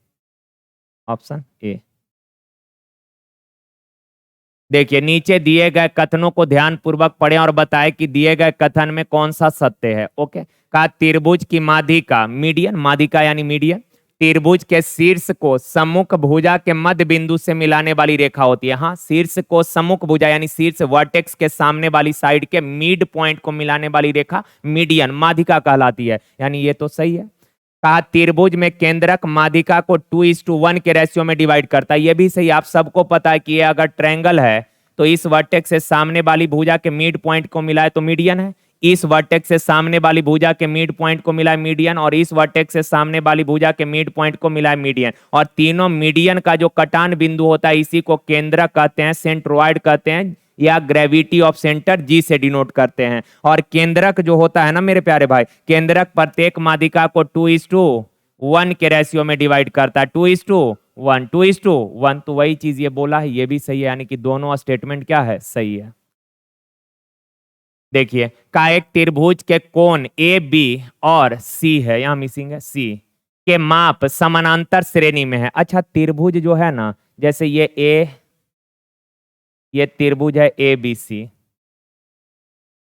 Option A. देखिए नीचे दिए गए कथनों को ध्यान पूर्वक पढ़ें और बताएं कि दिए गए कथन में कौन सा सत्य है। ओके, कहा त्रिभुज की माध्यिका, मीडियन, माध्यिका यानी मीडियन, त्रिभुज के शीर्ष को सम्मुख भुजा के मध्य बिंदु से मिलाने वाली रेखा होती है। हाँ, शीर्ष को सम्मुख भुजा यानी शीर्ष वर्टेक्स के सामने वाली साइड के मिड पॉइंट को मिलाने वाली रेखा मीडियन, माध्यिका कहलाती है, यानी ये तो सही है। कहा त्रिभुज में केंद्रक माध्यिका को 2:1 के रेशियो में डिवाइड करता है, ये भी सही। आप सबको पता है कि ये अगर ट्रायंगल है तो इस वर्टेक्स से सामने वाली भुजा के मिड पॉइंट को मिलाए तो मीडियन है, इस वर्टेक्स से सामने वाली भुजा के मिड पॉइंट को मिलाए मीडियन, और इस वर्टेक्स से सामने वाली भुजा के मिड पॉइंट को मिलाए मीडियन, और तीनों मीडियन का जो कटान बिंदु होता है इसी को केंद्रक कहते हैं, सेंट्रोइड कहते हैं, या ग्रेविटी ऑफ सेंटर जी से डिनोट करते हैं। और केंद्रक जो होता है ना मेरे प्यारे भाई, केंद्रक प्रत्येक माध्यिका को 2:1 के रेशियो में डिवाइड करता है, 2:1, 2:1। तो वही चीज ये बोला है, ये भी सही है, यानी कि दोनों स्टेटमेंट क्या है, सही है। देखिए का एक त्रिभुज के कोण ए बी और सी है, यहां मिसिंग है सी, के माप समानांतर श्रेणी में है। अच्छा त्रिभुज जो है ना, जैसे ये त्रिभुज है ए बी सी,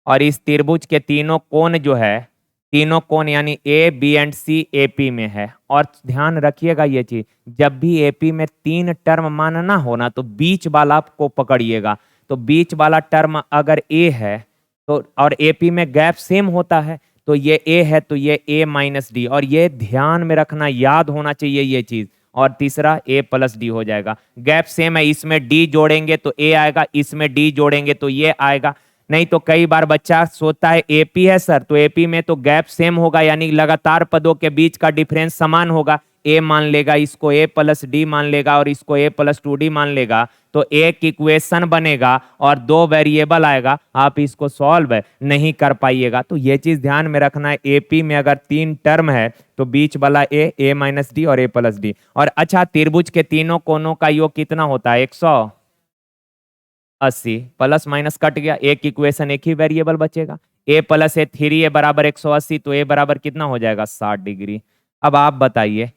और इस त्रिभुज के तीनों कोण जो है, तीनों कोण यानी A B and C AP में है। और ध्यान रखिएगा ये चीज, जब भी एपी में 3 टर्म मानना हो ना तो बीच वाला को पकड़िएगा। तो बीच वाला टर्म अगर ए है तो, और एपी में गैप सेम होता है, तो ये ए है तो ये ए माइनस डी, और ये ध्यान में रखना, याद होना चाहिए ये चीज। और तीसरा ए प्लस डी हो जाएगा, गैप सेम है, इसमें डी जोड़ेंगे तो ए आएगा, इसमें डी जोड़ेंगे तो ये आएगा। नहीं तो कई बार बच्चा सोचता है एपी है सर, तो एपी में तो गैप सेम होगा, यानी लगातार पदों के बीच का डिफरेंस समान होगा, ए मान लेगा, इसको ए प्लस डी मान लेगा, और इसको ए प्लस 2D मान लेगा, तो एक इक्वेशन बनेगा और 2 वेरिएबल आएगा, आप इसको सॉल्व नहीं कर पाइएगा। तो ये चीज ध्यान में रखना है, एपी में अगर 3 टर्म है तो बीच वाला ए माइनस डी और ए प्लस डी। और अच्छा त्रिभुज के तीनों कोनों का योग कितना होता है, 180, प्लस माइनस कट गया, एक इक्वेशन एक ही वेरिएबल बचेगा, ए प्लस ए 3 ए बराबर 180, तो ए बराबर कितना हो जाएगा, 60 डिग्री। अब आप बताइए,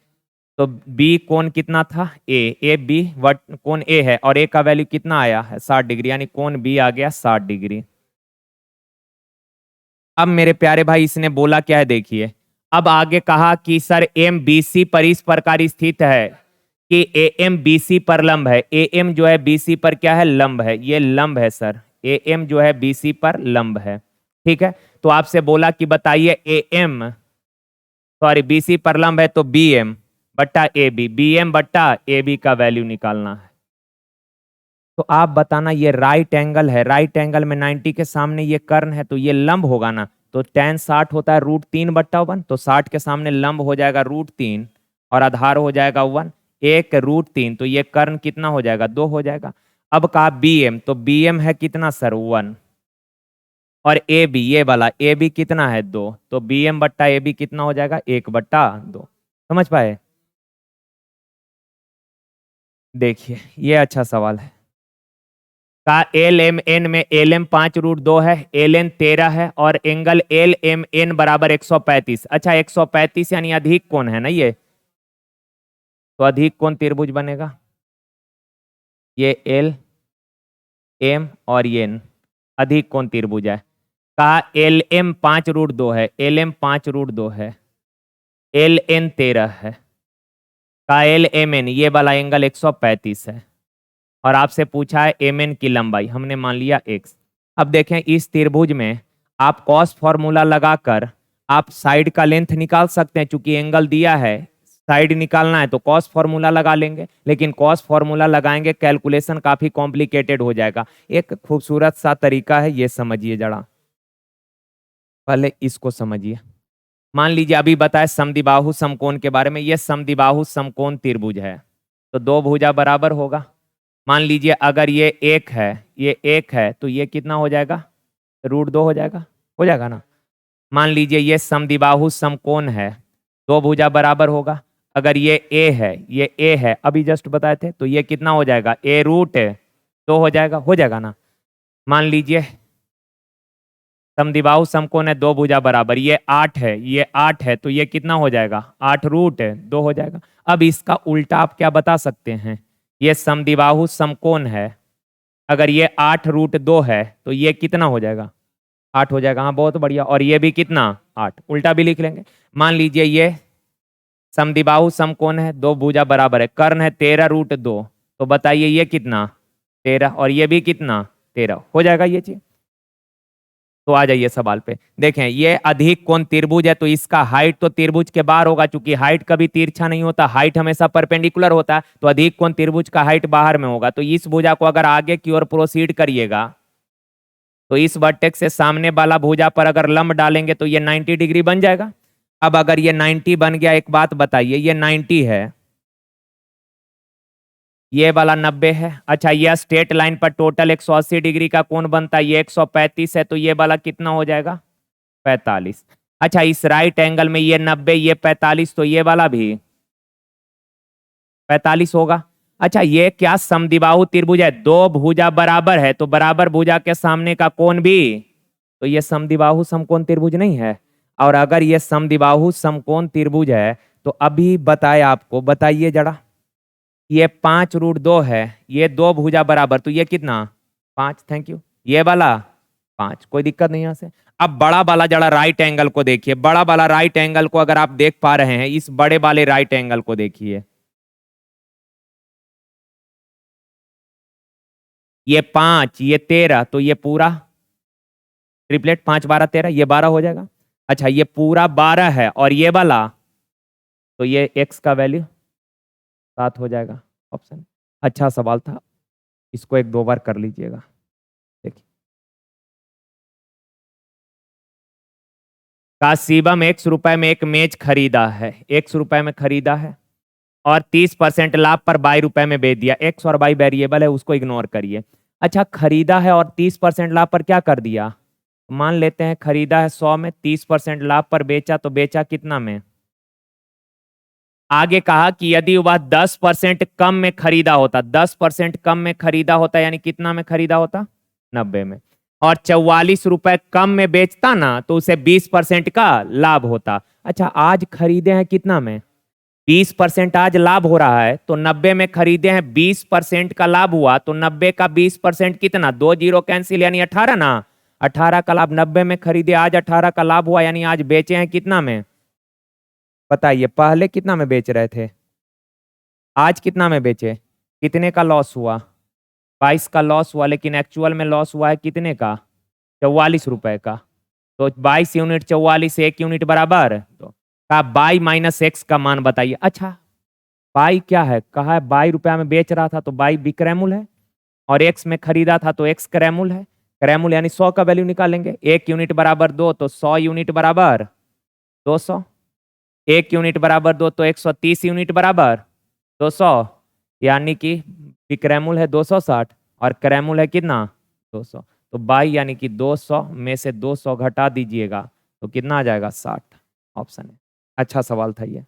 तो बी कोण कितना था, ए बी वट कोण ए है, और ए का वैल्यू कितना आया है, 60 डिग्री, यानी कोण बी आ गया 60 डिग्री। अब मेरे प्यारे भाई इसने बोला क्या है, देखिए अब आगे कहा कि सर एम बी सी पर इस प्रकार स्थित है कि ए एम बी सी पर लंब है, ए एम जो है बी सी पर क्या है, लंब है, ये लंब है सर, ए एम जो है बी सी पर लंब है, ठीक है। तो आपसे बोला कि बताइए A M, sorry B C पर लंब है तो बी एम बट्टा ए बी, बी एम बट्टा ए बी का वैल्यू निकालना है। तो आप बताना, ये राइट एंगल है, राइट एंगल में 90 के सामने ये कर्ण है, तो ये लंब होगा ना, तो tan 60 होता है √3/1, तो 60 के सामने लंब हो जाएगा √3 और आधार हो जाएगा 1, एक √3, तो ये कर्ण कितना हो जाएगा, 2 हो जाएगा। अब कहा बी एम, तो बी एम है कितना सर, 1, और ए बी, ये वाला ए बी कितना है, 2, तो बी एम बट्टा ए बी कितना हो जाएगा, 1/2। समझ पाए? देखिए ये अच्छा सवाल है। का एल एम एन में एल एम 5√2 है, एल एन 13 है, और एंगल एल एम एन बराबर 135। अच्छा 135 यानी अधिक कोण है ना ये, तो अधिक कोण त्रिभुज बनेगा, ये एल एम और ये एन अधिक कोण त्रिभुज है। का एल एम 5√2 है, एल एम 5√2 है, एल एन 13 है, का एल एम एन ये वाला एंगल 135 है, और आपसे पूछा है एम एन की लंबाई, हमने मान लिया x। अब देखें इस त्रिभुज में आप कॉस फॉर्मूला लगाकर आप साइड का लेंथ निकाल सकते हैं, चूंकि एंगल दिया है, साइड निकालना है तो कॉस फॉर्मूला लगा लेंगे, लेकिन कॉस फॉर्मूला लगाएंगे कैलकुलेशन काफी कॉम्प्लिकेटेड हो जाएगा। एक खूबसूरत सा तरीका है, ये समझिए जरा, पहले इसको समझिए। मान लीजिए अभी बताए समद्विबाहु समकोण के बारे में, ये समद्विबाहु समकोण त्रिभुज है, तो दो भुजा बराबर होगा। मान लीजिए अगर ये एक है, ये एक है, तो ये कितना हो जाएगा, √2 हो जाएगा ना। मान लीजिए ये समद्विबाहु समकोण है, दो भुजा बराबर होगा। अगर ये ए है, ये ए है, अभी जस्ट बताए थे, तो ये कितना हो जाएगा, a√2 हो जाएगा ना। मान लीजिए समद्विबाहु समकोण है, दो भुजा बराबर, ये 8 है, ये 8 है, तो ये कितना हो जाएगा, 8 रूट है 2 हो जाएगा। अब इसका उल्टा आप क्या बता सकते हैं, ये समद्विबाहु समकोण है, अगर ये 8 रूट 2 है तो ये कितना हो जाएगा, 8 हो जाएगा। हाँ बहुत बढ़िया। और ये भी कितना, 8, उल्टा भी लिख लेंगे। मान लीजिए ये समद्विबाहु समकोण है, दो भुजा बराबर है, कर्ण है 13 रूट 2, तो बताइए ये कितना, 13, और ये भी कितना, 13 हो जाएगा ये चीज। तो आ जाइए सवाल पे, देखें ये अधिक कोण त्रिभुज है, तो इसका हाइट तो त्रिभुज के बाहर होगा, क्योंकि हाइट कभी तिरछा नहीं होता, हाइट हमेशा परपेंडिकुलर होता है, तो अधिक कोण त्रिभुज का हाइट बाहर में होगा। तो इस भुजा को अगर आगे की ओर प्रोसीड करिएगा तो इस वर्टेक्स से सामने वाला भुजा पर अगर लंब डालेंगे तो ये 90 डिग्री बन जाएगा। अब अगर ये 90 बन गया, एक बात बताइए, ये 90 है, ये वाला 90 है, अच्छा ये स्ट्रेट लाइन पर टोटल 180 डिग्री का कोण बनता है, ये 135 है, तो ये वाला कितना हो जाएगा, 45। अच्छा इस राइट एंगल में ये 90, ये 45, तो ये वाला भी 45 होगा। अच्छा ये क्या समद्विबाहु त्रिभुज है, दो भुजा बराबर है, तो बराबर भुजा के सामने का कोण भी, तो ये समद्विबाहु समकोण त्रिभुज नहीं है। और अगर ये समद्विबाहु समकोण त्रिभुज है तो अभी बताए आपको, बताइए जरा, ये 5 रूट 2 है, ये दो भुजा बराबर, तो ये कितना, 5, थैंक यू, ये वाला 5, कोई दिक्कत नहीं यहाँ से। अब बड़ा वाला जरा राइट एंगल को देखिए, बड़ा वाला राइट एंगल को अगर आप देख पा रहे हैं, इस बड़े वाले राइट एंगल को देखिए, ये 5, ये 13, तो ये पूरा ट्रिपलेट 5 12 13, ये 12 हो जाएगा। अच्छा ये पूरा 12 है, और ये वाला, तो ये x का वैल्यू 7 हो जाएगा, ऑप्शन। अच्छा सवाल था, इसको एक दो बार कर लीजिएगा। देखिए का शिवम 1 रुपए में एक मेज खरीदा है, 1 रुपए में खरीदा है, और 30% लाभ पर 22 रुपए में बेच दिया। एक्स और वाई वेरिएबल है, उसको इग्नोर करिए। अच्छा खरीदा है और 30% लाभ पर क्या कर दिया, मान लेते हैं खरीदा है 100 में, 30% लाभ पर बेचा, तो बेचा कितना में। आगे कहा कि यदि वह 10% कम में खरीदा होता, 10% कम में खरीदा होता, यानी कितना में खरीदा होता, 90 में, और 44 रुपए कम में बेचता ना, तो उसे 20% का लाभ होता। अच्छा आज खरीदे हैं कितना में, 20% आज लाभ हो रहा है, तो 90 में खरीदे हैं, 20% का लाभ हुआ, तो 90 का 20% कितना, 2 जीरो कैंसिल, यानी 18 ना, 18 का लाभ, 90 में खरीदे, आज 18 का लाभ हुआ, यानी आज बेचे हैं कितना में, बताइए पहले कितना में बेच रहे थे, आज कितना में बेचे, कितने का लॉस हुआ, 22 का लॉस हुआ, लेकिन एक्चुअल में लॉस हुआ है कितने का, 44 रुपए का। तो 22 यूनिट 44, 1 यूनिट बराबर, तो का बाई माइनस एक्स का मान बताइए। अच्छा बाई क्या है, कहा है 22 रुपया में बेच रहा था, तो बाई विक्रय मूल्य है, और एक्स में खरीदा था तो एक्स क्रय मूल्य है, क्रय मूल्य यानी 100 का वैल्यू निकालेंगे, 1 यूनिट बराबर 2, तो 100 यूनिट बराबर 200, 1 यूनिट बराबर 2, तो 130 यूनिट बराबर 200, यानी कि विक्रय मूल्य है 260 और क्रय मूल्य है कितना, 200, तो बाई यानी कि 200 में से 200 घटा दीजिएगा तो कितना आ जाएगा, 60, ऑप्शन है। अच्छा सवाल था ये।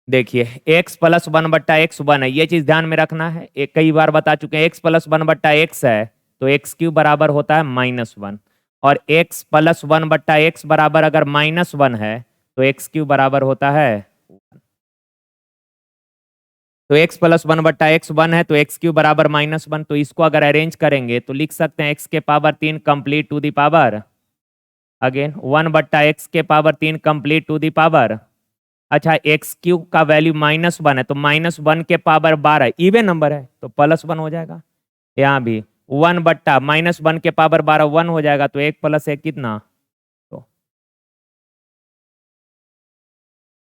देखिए x प्लस 1/x1 है, ये चीज ध्यान में रखना है, एक कई बार बता चुके हैं, x प्लस 1/x है तो x³ बराबर होता है -1, और x प्लस 1/x बराबर अगर -1 है तो x³ बराबर होता है, तो x प्लस 1/x1 है तो x³ बराबर -1, तो इसको अगर अरेंज करेंगे तो लिख सकते हैं x के power 3 complete to the power, again 1/x के power 3 complete to the power. अच्छा x³ का वैल्यू -1 है, तो -1 के पावर 12, इवन नंबर है तो +1 हो जाएगा, यहाँ भी 1/-1 के पावर 12 1 हो जाएगा, तो 1 + 1 कितना, तो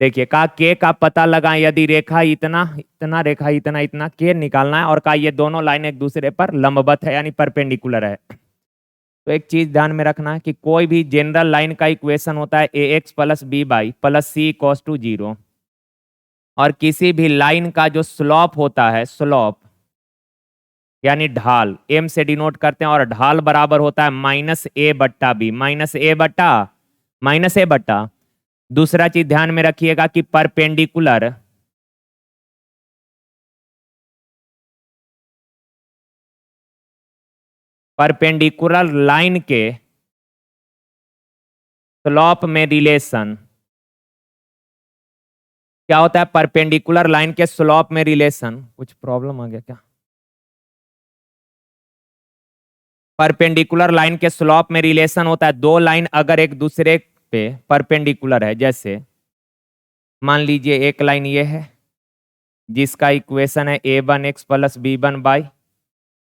देखिए का के का पता लगाएं, यदि रेखा इतना इतना, रेखा इतना इतना, के निकालना है, और का ये दोनों लाइन एक दूसरे पर लंबवत है यानी परपेंडिकुलर है। तो एक चीज ध्यान में रखना है कि कोई भी जनरल लाइन का इक्वेशन होता है ax + by + c = 0, और किसी भी लाइन का जो स्लॉप होता है, स्लॉप यानी ढाल, m से डिनोट करते हैं, और ढाल बराबर होता है -a/b, -a/, दूसरा चीज ध्यान में रखिएगा कि परपेंडिकुलर, परपेंडिकुलर लाइन के स्लोप में रिलेशन क्या होता है? परपेंडिकुलर लाइन के स्लोप में रिलेशन, कुछ प्रॉब्लम आ गया क्या? परपेंडिकुलर लाइन के स्लोप में रिलेशन होता है, दो लाइन अगर एक दूसरे पे परपेंडिकुलर है, जैसे मान लीजिए एक लाइन ये है जिसका इक्वेशन है a1x plus b1 y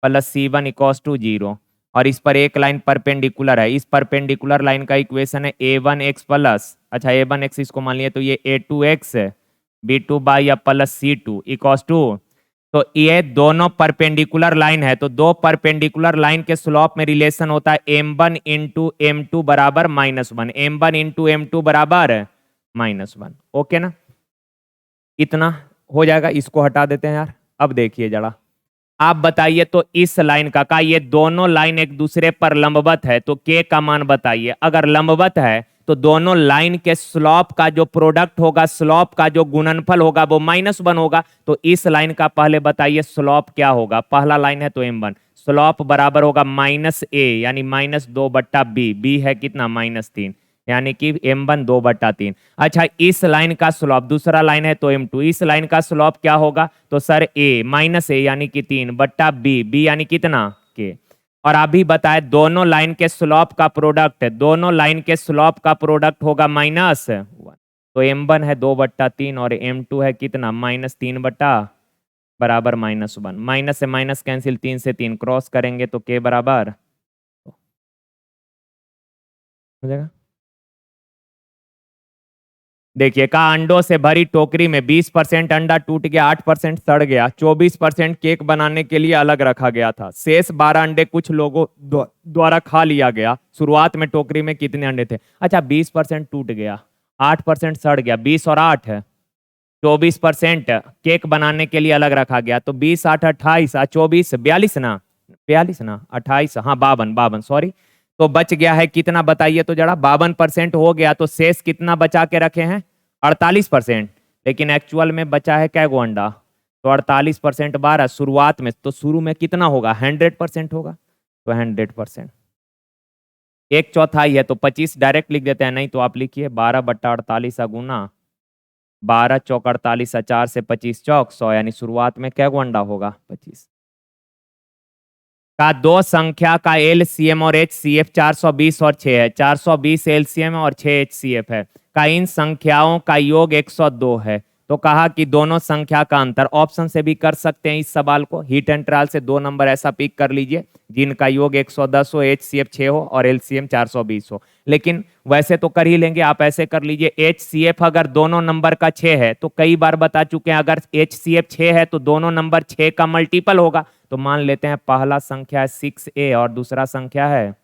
plus c1 equals to 0, और इस पर एक लाइन परपेंडिकुलर है, इस परपेंडिकुलर लाइन का इक्वेशन है a1x प्लस, अच्छा a1x इसको मान लिया तो ये a2x b2 बाई या प्लस c2 इक्वल्स टू, तो ये दोनों परपेंडिकुलर लाइन है, तो दो परपेंडिकुलर लाइन के स्लोप में रिलेशन होता है m1 इंटू m2 बराबर -1, m1 इंटू m2 बराबर -1। ओके ना, इतना हो जाएगा, इसको हटा देते हैं यार। अब देखिए जरा, आप बताइए तो इस लाइन का ये दोनों लाइन एक दूसरे पर लंबवत है, तो के का मान बताइए। अगर लंबवत है तो दोनों लाइन के स्लोप का जो प्रोडक्ट होगा, स्लोप का जो गुणनफल होगा वो -1 होगा। तो इस लाइन का पहले बताइए स्लोप क्या होगा। पहला लाइन है तो m1, स्लोप बराबर होगा -a यानी -2/b, b है कितना -3, यानी कि m1 2/3। अच्छा, इस लाइन का स्लोप, दूसरा लाइन है तो m2, इस लाइन का स्लोप क्या होगा? तो सर a यानी कि 3/b, b यानी कितना के। और अभी बताए दोनों लाइन के स्लोप का प्रोडक्ट, दोनों लाइन के स्लोप का प्रोडक्ट होगा -1, तो m1 है 2/3 और m2 है कितना -3 बराबर -1। माइनस से माइनस कैंसिल, 3 से 3 क्रॉस करेंगे तो k बराबर हो जाएगा। देखिए, का अंडों से भरी टोकरी में 20% अंडा टूट गया, 8% सड़ गया, 24% केक बनाने के लिए अलग रखा गया था। शेष 12 अंडे कुछ लोगों द्वारा खा लिया गया। शुरुआत में टोकरी में कितने अंडे थे? अच्छा, 20% टूट गया, 8% सड़ गया, 20 और 8 24% केक बनाने के लिए अलग रखा गया, तो 20 8 28 24 42 ना, 42 ना 28, हाँ 52 सॉरी। तो बच गया है कितना बताइए तो जरा, 52% हो गया, तो शेष कितना बचा के रखे हैं? 48%। लेकिन एक्चुअल में बचा है कै गो अंडा? तो 48% 12 शुरुआत में, तो शुरू में कितना होगा? 100% होगा, तो 100%। एक चौथाई है तो 25 डायरेक्ट लिख देते हैं, नहीं तो आप लिखिए 12/48 गुना 12 चौक 48, 4 से 25 चौक 100, यानी शुरुआत में कै गो अंडा होगा? 25। का दो संख्या का एलसीएम और एचसीएफ 420 और 6 है, 420 एलसीएम और 6 एचसीएफ है, का इन संख्याओं का योग 102 है। तो कहा कि दोनों संख्या का अंतर, ऑप्शन से भी कर सकते हैं इस सवाल को, हिट एंड ट्रायल से दो नंबर ऐसा पिक कर लीजिए जिनका योग 110 हो, एचसीएफ 6 हो और एलसीएम 420 हो। लेकिन वैसे तो कर ही लेंगे, आप ऐसे कर लीजिए, एचसीएफ अगर दोनों नंबर का 6 है तो कई बार बता चुके हैं, अगर एचसीएफ 6 है तो दोनों नंबर 6 का मल्टीपल होगा। तो मान लेते हैं पहला संख्या है 6a और दूसरा संख्या है,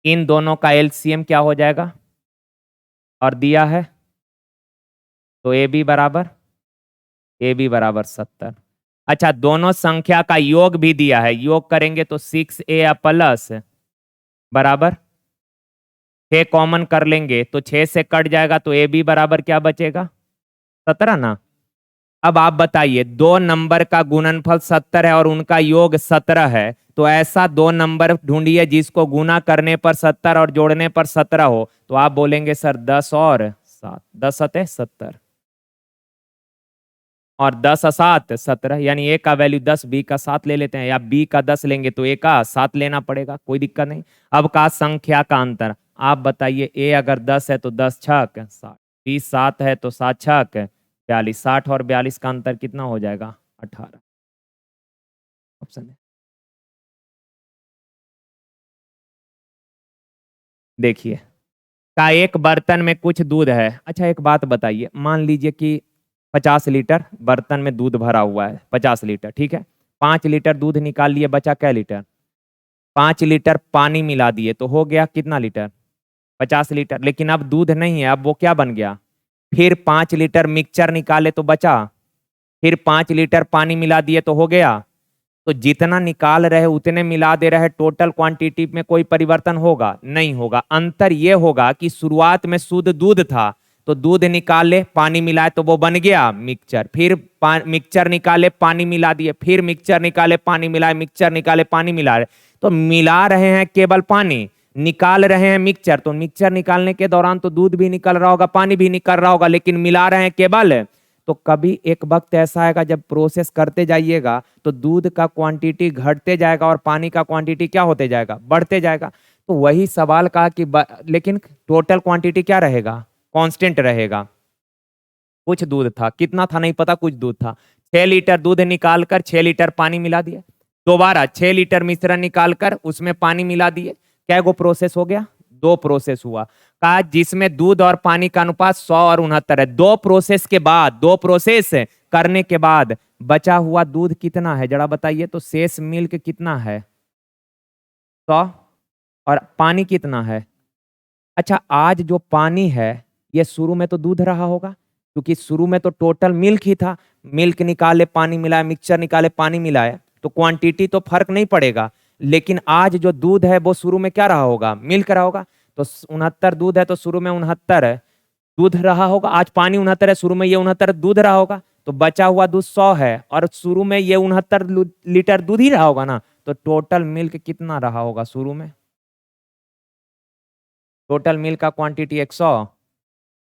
इन दोनों का एलसीएम क्या हो जाएगा? और दिया है तो ए बी बराबर 70। अच्छा, दोनों संख्या का योग भी दिया है, योग करेंगे तो 6a प्लस बराबर 6 कॉमन कर लेंगे तो 6 से कट जाएगा, तो ए बी बराबर क्या बचेगा? 17 ना। अब आप बताइए, दो नंबर का गुणनफल 70 है और उनका योग 17 है, तो ऐसा दो नंबर ढूंढिए जिसको गुना करने पर 70 और जोड़ने पर 17 हो। तो आप बोलेंगे सर 10 और 7, 10 7 70 और 10 7 17, यानी ए का वैल्यू 10, बी का 7 ले लेते हैं, या बी का 10 लेंगे तो ए का 7 लेना पड़ेगा, कोई दिक्कत नहीं। अब का संख्या का अंतर, आप बताइए, ए अगर 10 है तो 10 छक 60, बी 7 है तो 7 छक 42, 60 और 42 का अंतर कितना हो जाएगा? 18। ऑप्शन है। देखिए, का एक बर्तन में कुछ दूध है। अच्छा, एक बात बताइए, मान लीजिए कि 50 लीटर बर्तन में दूध भरा हुआ है, 50 लीटर, ठीक है। 5 लीटर दूध निकाल लिए, बचा क्या लीटर? 5 लीटर पानी मिला दिए तो हो गया कितना लीटर? 50 लीटर। लेकिन अब दूध नहीं है, अब वो क्या बन गया? फिर 5 लीटर मिक्सचर निकाले तो बचा, फिर 5 लीटर पानी मिला दिए तो हो गया। तो जितना निकाल रहे उतने मिला दे रहे, टोटल क्वांटिटी में कोई परिवर्तन होगा? नहीं होगा। अंतर ये होगा कि शुरुआत में शुद्ध दूध था, तो दूध निकाले, पानी मिलाए तो वो बन गया मिक्सचर। फिर मिक्सचर निकाले, पानी मिला दिए, फिर मिक्सचर निकाले, पानी मिलाए, मिक्सचर निकाले, पानी मिला रहे। तो मिला रहे हैं केवल पानी, निकाल रहे हैं मिक्सचर। तो मिक्सचर निकालने के दौरान तो दूध भी निकल रहा होगा, पानी भी निकल रहा होगा, लेकिन मिला रहे हैं केवल। तो कभी एक वक्त ऐसा आएगा जब प्रोसेस करते जाइएगा तो दूध का क्वांटिटी घटते जाएगा और पानी का क्वांटिटी क्या होते जाएगा, बढ़ते जाएगा। तो वही सवाल कहा कि लेकिन टोटल क्वांटिटी क्या रहेगा, कांस्टेंट रहेगा। कुछ दूध था, कितना था नहीं पता, कुछ दूध था। 6 लीटर दूध निकालकर 6 लीटर पानी मिला दिया, दोबारा 6 लीटर मिश्रण निकालकर उसमें पानी मिला दिए। क्या गो प्रोसेस हो गया, 2 प्रोसेस हुआ। कहा जिसमें दूध और पानी का अनुपात 100 और 69 है। 2 प्रोसेस के बाद, 2 प्रोसेस करने के बाद बचा हुआ दूध कितना है जरा बताइए तो। शेष मिल्क कितना है, 100, और पानी कितना है। अच्छा, आज जो पानी है ये शुरू में तो दूध रहा होगा, क्योंकि शुरू में तो टोटल मिल्क ही था। मिल्क निकाले, पानी मिलाए, मिक्सचर निकाले, पानी मिलाए, तो क्वांटिटी तो फर्क नहीं पड़ेगा। लेकिन आज जो दूध है वो शुरू में क्या रहा होगा, मिल्क रहा होगा। तो 69 दूध है तो शुरू में 69 दूध रहा होगा। आज पानी 69 है, शुरू में ये 69 दूध रहा होगा। तो बचा हुआ दूध 100 है और शुरू में ये 69 लीटर दूध ही रहा होगा ना। तो टोटल मिल्क कितना रहा होगा शुरू में, टोटल मिल्क का क्वांटिटी 100।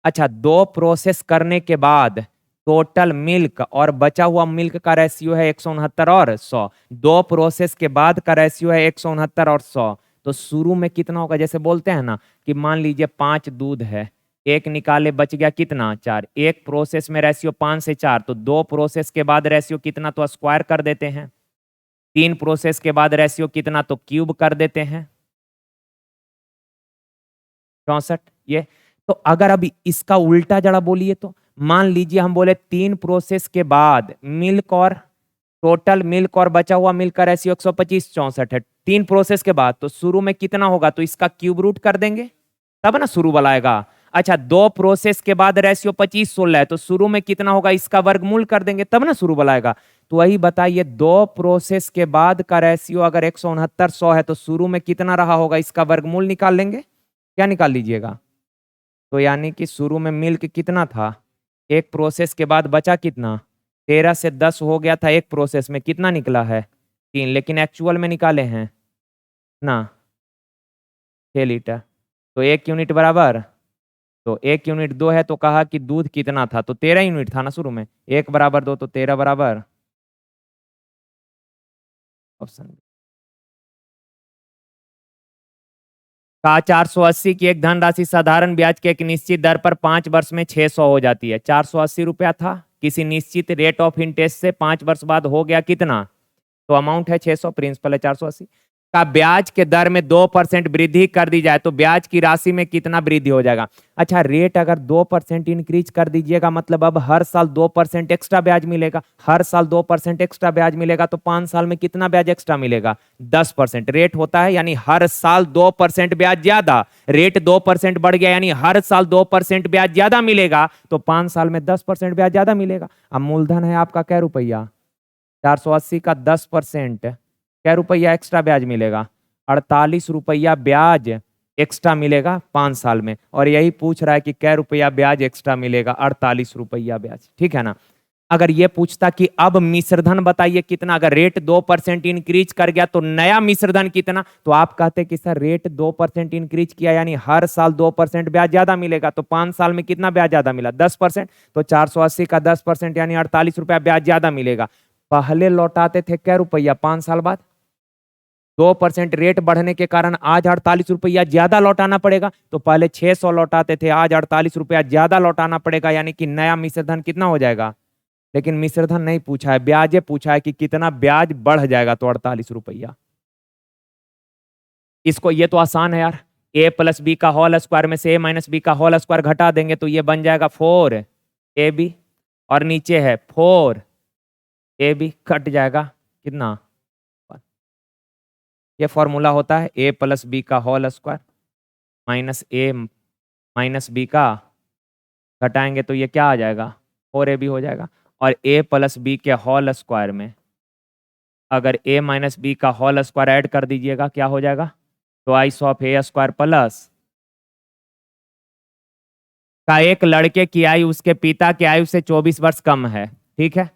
अच्छा, 2 प्रोसेस करने के बाद टोटल मिल्क और बचा हुआ मिल्क का रेशियो है 169 और 100। 2 प्रोसेस के बाद का रेशियो है 169 और 100। तो शुरू में कितना होगा, जैसे बोलते हैं ना कि मान लीजिए 5 दूध है, एक निकाले बच गया कितना, 4। एक प्रोसेस में रेशियो 5 से 4, तो 2 प्रोसेस के बाद रेशियो कितना तो स्क्वायर कर देते हैं। 3 प्रोसेस के बाद रेशियो कितना तो क्यूब कर देते हैं, 64 ये। तो अगर अभी इसका उल्टा जरा बोलिए तो, मान लीजिए हम बोले 3 प्रोसेस के बाद मिल्क और टोटल मिल्क और बचा हुआ मिल्क का रेशियो 125, 64 है 3 प्रोसेस के बाद। तो शुरू में कितना होगा तो इसका क्यूब रूट कर देंगे तब ना शुरू वाला आएगा। अच्छा, 2 प्रोसेस के बाद रेशियो 25, 16 है, तो शुरू में कितना होगा इसका वर्गमूल कर देंगे तब ना शुरू वाला आएगा। तो वही बताइए, 2 प्रोसेस के बाद का रेशियो अगर 169, 100 है तो शुरू में कितना रहा होगा, इसका वर्गमूल निकाल लेंगे। क्या निकाल लीजिएगा, तो यानी कि शुरू में मिल्क कितना था, एक प्रोसेस के बाद बचा कितना, 13 से 10 हो गया था एक प्रोसेस में, कितना निकला है 3, लेकिन एक्चुअल में निकाले हैं ना 6 लीटर। तो 1 यूनिट बराबर, तो 1 यूनिट 2 है, तो कहा कि दूध कितना था, तो 13 यूनिट था ना शुरू में। 1 बराबर 2 तो 13 बराबर ऑप्शन। कहा 480 की एक धनराशि साधारण ब्याज के एक निश्चित दर पर 5 वर्ष में 600 हो जाती है। 480 रुपया था, किसी निश्चित रेट ऑफ इंटरेस्ट से 5 वर्ष बाद हो गया कितना, तो अमाउंट है 600, प्रिंसिपल है 480। का ब्याज के दर में 2% वृद्धि कर दी जाए तो ब्याज की राशि में कितना वृद्धि हो जाएगा। अच्छा, रेट अगर 2% इंक्रीज कर दीजिएगा मतलब अब हर साल 2% एक्स्ट्रा ब्याज मिलेगा। हर साल 2% एक्स्ट्रा ब्याज मिलेगा तो 5 साल में कितना ब्याज एक्स्ट्रा मिलेगा, 10%। रेट होता है यानी हर साल 2% ब्याज ज्यादा, रेट 2% बढ़ गया यानी हर साल 2% ब्याज ज्यादा मिलेगा, तो 5 साल में 10% ब्याज ज्यादा मिलेगा। अब मूलधन है आपका क्या रुपया, 480 का 10% क्या रुपया एक्स्ट्रा ब्याज मिलेगा, 48 रुपया ब्याज एक्स्ट्रा मिलेगा 5 साल में। और यही पूछ रहा है कि क्या रुपया ब्याज एक्स्ट्रा मिलेगा, 48 रुपया ब्याज, ठीक है ना। अगर ये पूछता कि अब मिश्रधन बताइए कितना, अगर रेट 2% इंक्रीज कर गया तो नया मिश्रधन कितना, तो आप कहते कि सर रेट 2% इंक्रीज किया यानी हर साल 2% ब्याज ज्यादा मिलेगा, तो 5 साल में कितना ब्याज ज्यादा मिला, 10%। तो 480 का 10% यानी 48 रुपया ब्याज ज्यादा मिलेगा। पहले लौटाते थे क्या रुपया 5 साल बाद, 2% रेट बढ़ने के कारण आज 48 रुपया ज्यादा लौटाना पड़ेगा। तो पहले 600 लौटाते थे, आज 48 रुपया ज्यादा लौटाना पड़ेगा, यानी कि नया मिश्रधन कितना हो जाएगा। लेकिन मिश्रधन नहीं पूछा है, ब्याजे पूछा है कि कितना ब्याज बढ़ जाएगा, तो 48 रुपया। इसको, ये तो आसान है यार, ए प्लस बी का होल स्क्वायर में से ए माइनस बी का होल स्क्वायर घटा देंगे तो ये बन जाएगा 4ab, और नीचे है 4ab, कट जाएगा कितना, ये फॉर्मूला होता है ए प्लस बी का होल स्क्वायर माइनस ए माइनस बी का, घटाएंगे तो ये क्या आ जाएगा 4ab हो जाएगा। और ए प्लस बी के होल स्क्वायर में अगर ए माइनस बी का होल स्क्वायर ऐड कर दीजिएगा क्या हो जाएगा, twice of A square plus का एक लड़के की आयु उसके पिता की आयु से 24 वर्ष कम है, ठीक है।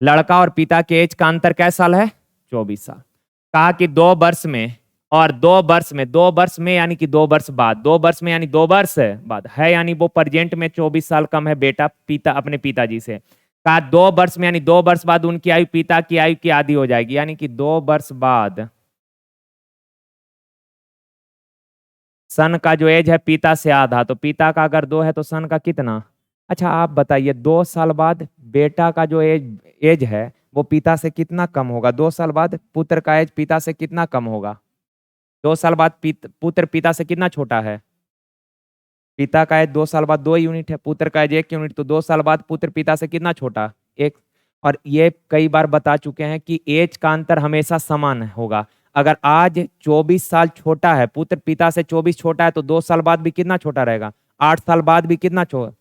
लड़का और पिता के एज का अंतर कैसा साल है? 24 साल। कहा कि 2 वर्ष में और 2 वर्ष में, 2 वर्ष में यानी कि 2 वर्ष बाद, 2 वर्ष में यानी 2 वर्ष बाद है, यानी वो प्रेजेंट में 24 साल कम है बेटा पिता अपने पिताजी से। कहा 2 वर्ष में यानी 2 वर्ष बाद उनकी आयु पिता की आयु की आधी हो जाएगी, यानी कि 2 वर्ष बाद सन का जो एज है पिता से आधा, तो पिता का अगर 2 है तो सन का कितना? अच्छा आप बताइए 2 साल बाद बेटा का जो एज है वो पिता से कितना कम होगा? 2 साल बाद पुत्र का एज पिता से कितना कम होगा? 2 साल बाद पुत्र पिता से कितना छोटा है? पिता का एज 2 साल बाद 2 यूनिट है, पुत्र का एज 1 यूनिट, तो 2 साल बाद पुत्र पिता से कितना छोटा? 1। और ये कई बार बता चुके हैं कि एज का अंतर हमेशा समान होगा। अगर आज 24 साल छोटा है, पुत्र पिता से 24 छोटा है, तो 2 साल बाद भी कितना छोटा रहेगा? 8 साल बाद भी कितना छोटा?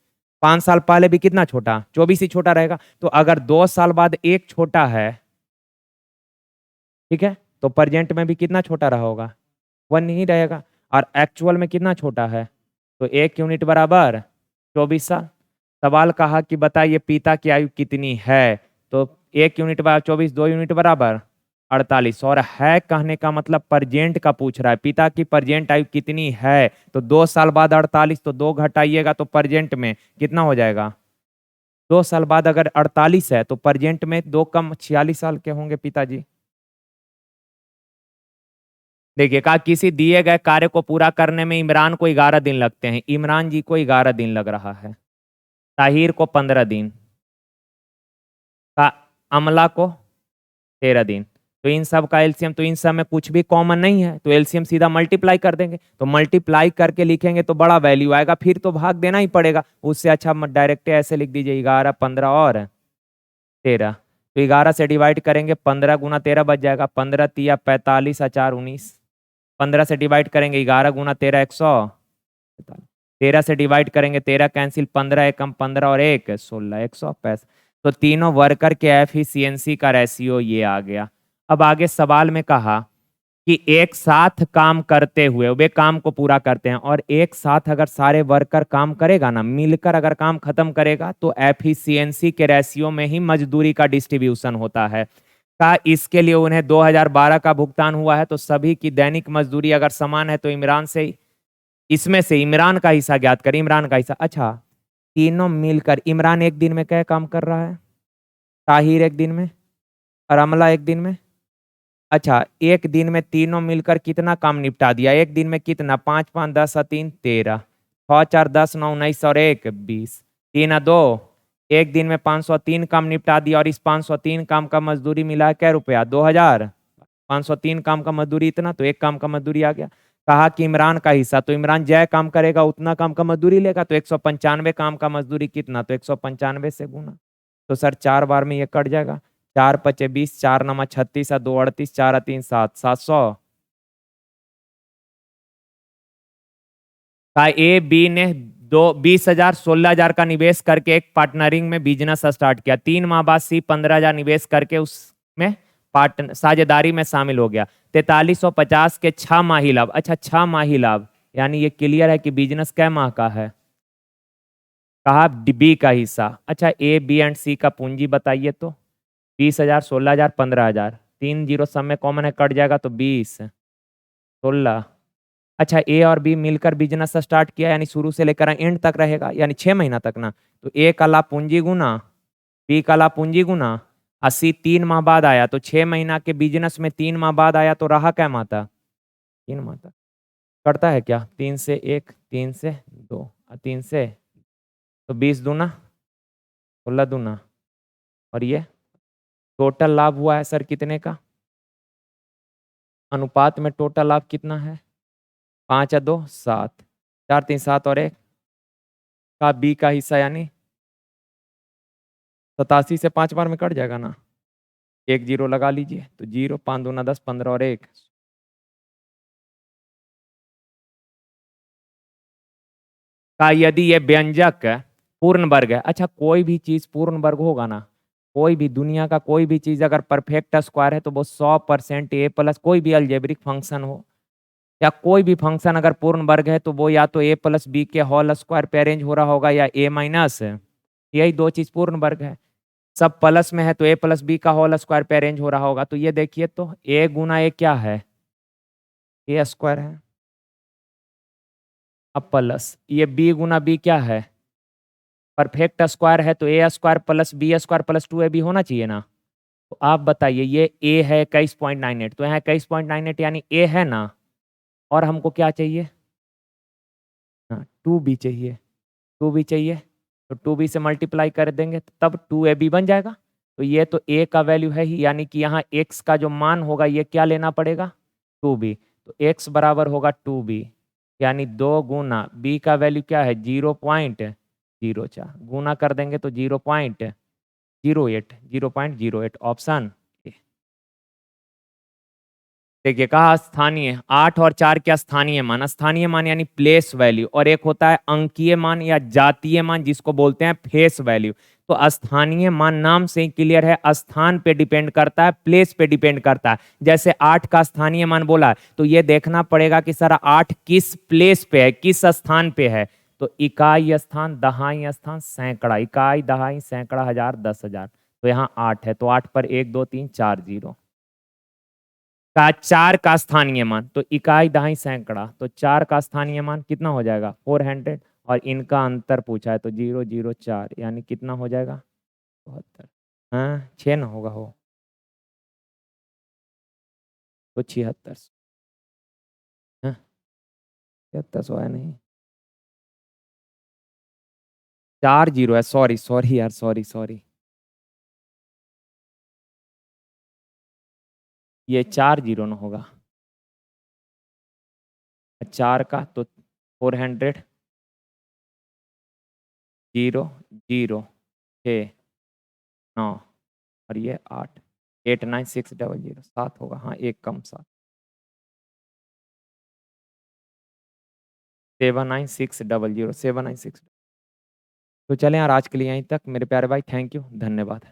5 साल पहले भी कितना छोटा? 24 ही छोटा रहेगा। तो अगर 2 साल बाद एक छोटा है, ठीक है, तो प्रेजेंट में भी कितना छोटा रहा होगा? 1 ही रहेगा। और एक्चुअल में कितना छोटा है? तो 1 यूनिट बराबर 24 साल। सवाल कहा कि बताइए पिता की आयु कितनी है? तो 1 यूनिट बराबर 24, 2 यूनिट बराबर 48। और है कहने का मतलब प्रेजेंट का पूछ रहा है, पिता की प्रेजेंट आयु कितनी है? तो 2 साल बाद 48, तो 2 घटाइएगा तो प्रेजेंट में कितना हो जाएगा? 2 साल बाद अगर 48 है तो प्रेजेंट में 2 कम 46 साल के होंगे पिताजी। देखिए कहा किसी दिए गए कार्य को पूरा करने में इमरान को 11 दिन लगते हैं। इमरान जी को 11 दिन लग रहा है, ताहिर को 15 दिन, का अमला को 13 दिन। तो इन सब का एलसीएम, तो इन सब में कुछ भी कॉमन नहीं है, तो एलसीएम सीधा मल्टीप्लाई कर देंगे। तो मल्टीप्लाई करके लिखेंगे तो बड़ा वैल्यू आएगा, फिर तो भाग देना ही पड़ेगा। उससे अच्छा डायरेक्ट ऐसे लिख दीजिए 11, 15 और 13। तो 11 से डिवाइड करेंगे, 15 गुना 13 बच जाएगा, 15 तिया 45 4 19। 15 से डिवाइड करेंगे 11 गुना 13 100। 13 से डिवाइड करेंगे 13 कैंसिल, 15 एकम 15 और 1 16 165। तो तीनों वर्कर के एफिशिएंसी का रेशियो ये आ गया। अब आगे सवाल में कहा कि एक साथ काम करते हुए वे काम को पूरा करते हैं, और एक साथ अगर सारे वर्कर काम करेगा ना, मिलकर अगर काम खत्म करेगा, तो एफिशिएंसी के रेशियो में ही मजदूरी का डिस्ट्रीब्यूशन होता है। का इसके लिए उन्हें 2012 का भुगतान हुआ है, तो सभी की दैनिक मजदूरी अगर समान है तो इमरान से, इसमें से इमरान का हिस्सा ज्ञात करें। इमरान का हिस्सा, अच्छा तीनों मिलकर इमरान एक दिन में क्या काम कर रहा है? ताहिर एक दिन में और अमला एक दिन में। अच्छा एक दिन में तीनों मिलकर कितना काम निपटा दिया? एक दिन में कितना? 5 5 10 3 13, 6 4 10 9 19 और 1 20, 3 2। एक दिन में 503 काम निपटा दिया, और इस 503 काम का मजदूरी मिला है क्या रुपया? 2000। 503 काम का मजदूरी इतना, तो एक काम का मजदूरी आ गया। कहा कि इमरान का हिस्सा, तो इमरान जय काम करेगा उतना काम का मजदूरी लेगा, तो 195 काम का मजदूरी कितना? तो 195 से गुना। तो सर 4 बार में ये कट जाएगा, 4 पचे 20, 4 नमा 36, 2 38, 4 3 7, 700। का ए बी ने 20,000 16,000 का निवेश करके एक पार्टनरिंग में बिजनेस स्टार्ट किया। 3 माह बाद सी 15,000 निवेश करके उसमें पार्टनर साझेदारी में शामिल हो गया। 4350 के 6 माही लाभ। अच्छा 6 माही लाभ, यानी ये क्लियर है कि बिजनेस कै माह का है? कहा बी का हिस्सा। अच्छा ए बी एंड सी का पूंजी बताइए तो। 20,000 16,000 15,000, 3 जीरो सब में कॉमन है, कट जाएगा तो 20 16। अच्छा ए और बी मिलकर बिजनेस स्टार्ट किया, यानी शुरू से लेकर एंड तक रहेगा, यानी 6 महीना तक ना। तो ए का लाभ पूंजी गुना बी का लाभ पूंजी गुना, 80 3 माह बाद आया, तो 6 महीना के बिजनेस में 3 माह बाद आया, तो रहा क्या माता? 3 माता। कटता है क्या? 3 से 1, 3 से 2 और 3 से, तो 20 दूना 16 दूना, और ये टोटल लाभ हुआ है सर कितने का? अनुपात में टोटल लाभ कितना है? 5 2 7, 4 3 7 और 1 का बी का हिस्सा, यानी 87 से 5 बार में कट जाएगा ना। 1 जीरो लगा लीजिए, तो 0 5 दूना 10 15 और 1। का यदि ये व्यंजक पूर्ण वर्ग है। अच्छा कोई भी चीज पूर्ण वर्ग होगा ना, कोई भी दुनिया का कोई भी चीज अगर परफेक्ट स्क्वायर है, तो वो 100% ए प्लस कोई भी अलजेब्रिक फंक्शन हो, या कोई भी फंक्शन अगर पूर्ण वर्ग है तो वो या तो a प्लस बी के होल स्क्वायर पे अरेंज हो रहा होगा या a माइनस, यही दो चीज पूर्ण वर्ग है। सब प्लस में है तो a प्लस बी का होल स्क्वायर पे अरेंज हो रहा होगा। तो ये देखिए तो a गुना a क्या है, a स्क्वायर है। अब प्लस ये b गुना b क्या है, परफेक्ट स्क्वायर है तो a square plus b square plus 2ab होना चाहिए ना। तो आप बताइए ये a है 21.98, तो यहाँ 21.98 यानी a है ना, और हमको क्या चाहिए, हाँ 2b चाहिए, 2b चाहिए। तो 2b से मल्टीप्लाई कर देंगे तब 2ab बन जाएगा। तो ये तो a का वैल्यू है ही, यानी कि यहाँ x का जो मान होगा ये क्या लेना पड़ेगा, 2b। तो x बराबर होगा 2b, यानी 2 गुना b का वैल्यू क्या है 0.04, गुना कर देंगे तो 0.08, 0.08 ऑप्शन। देखिए कहा स्थानीय, 8 और 4 क्या स्थानीय मान, स्थानीय मान यानी प्लेस वैल्यू, और एक होता है अंकीय मान या जातीय मान जिसको बोलते हैं फेस वैल्यू। तो स्थानीय मान नाम से ही क्लियर है, स्थान पे डिपेंड करता है, प्लेस पे डिपेंड करता है। जैसे 8 का स्थानीय मान बोला तो ये देखना पड़ेगा कि सर 8 किस प्लेस पे है, किस स्थान पे है। तो इकाई स्थान, दहाई स्थान, सैकड़ा, इकाई दहाई सैकड़ा हजार 10,000। तो यहाँ 8 है तो 8 पर 1 2 3 4 जीरो का 4 का स्थानीय मान, तो इकाई दहाई सैकड़ा, तो 4 का स्थानीय मान कितना हो जाएगा 400, और इनका अंतर पूछा है तो 004 यानी कितना हो जाएगा 72। हाँ 6 ना होगा हो तो 76। हाँ 76 है नहीं, 4 जीरो है, सॉरी सॉरी यार, सॉरी सॉरी, ये 4 जीरो ना होगा, 4 का तो 400, 0 0 6 9, और ये 8, 89600, 7 होगा, हाँ एक कम 7, 79600, 796। तो चलें यार आज के लिए यहीं तक मेरे प्यारे भाई, थैंक यू, धन्यवाद।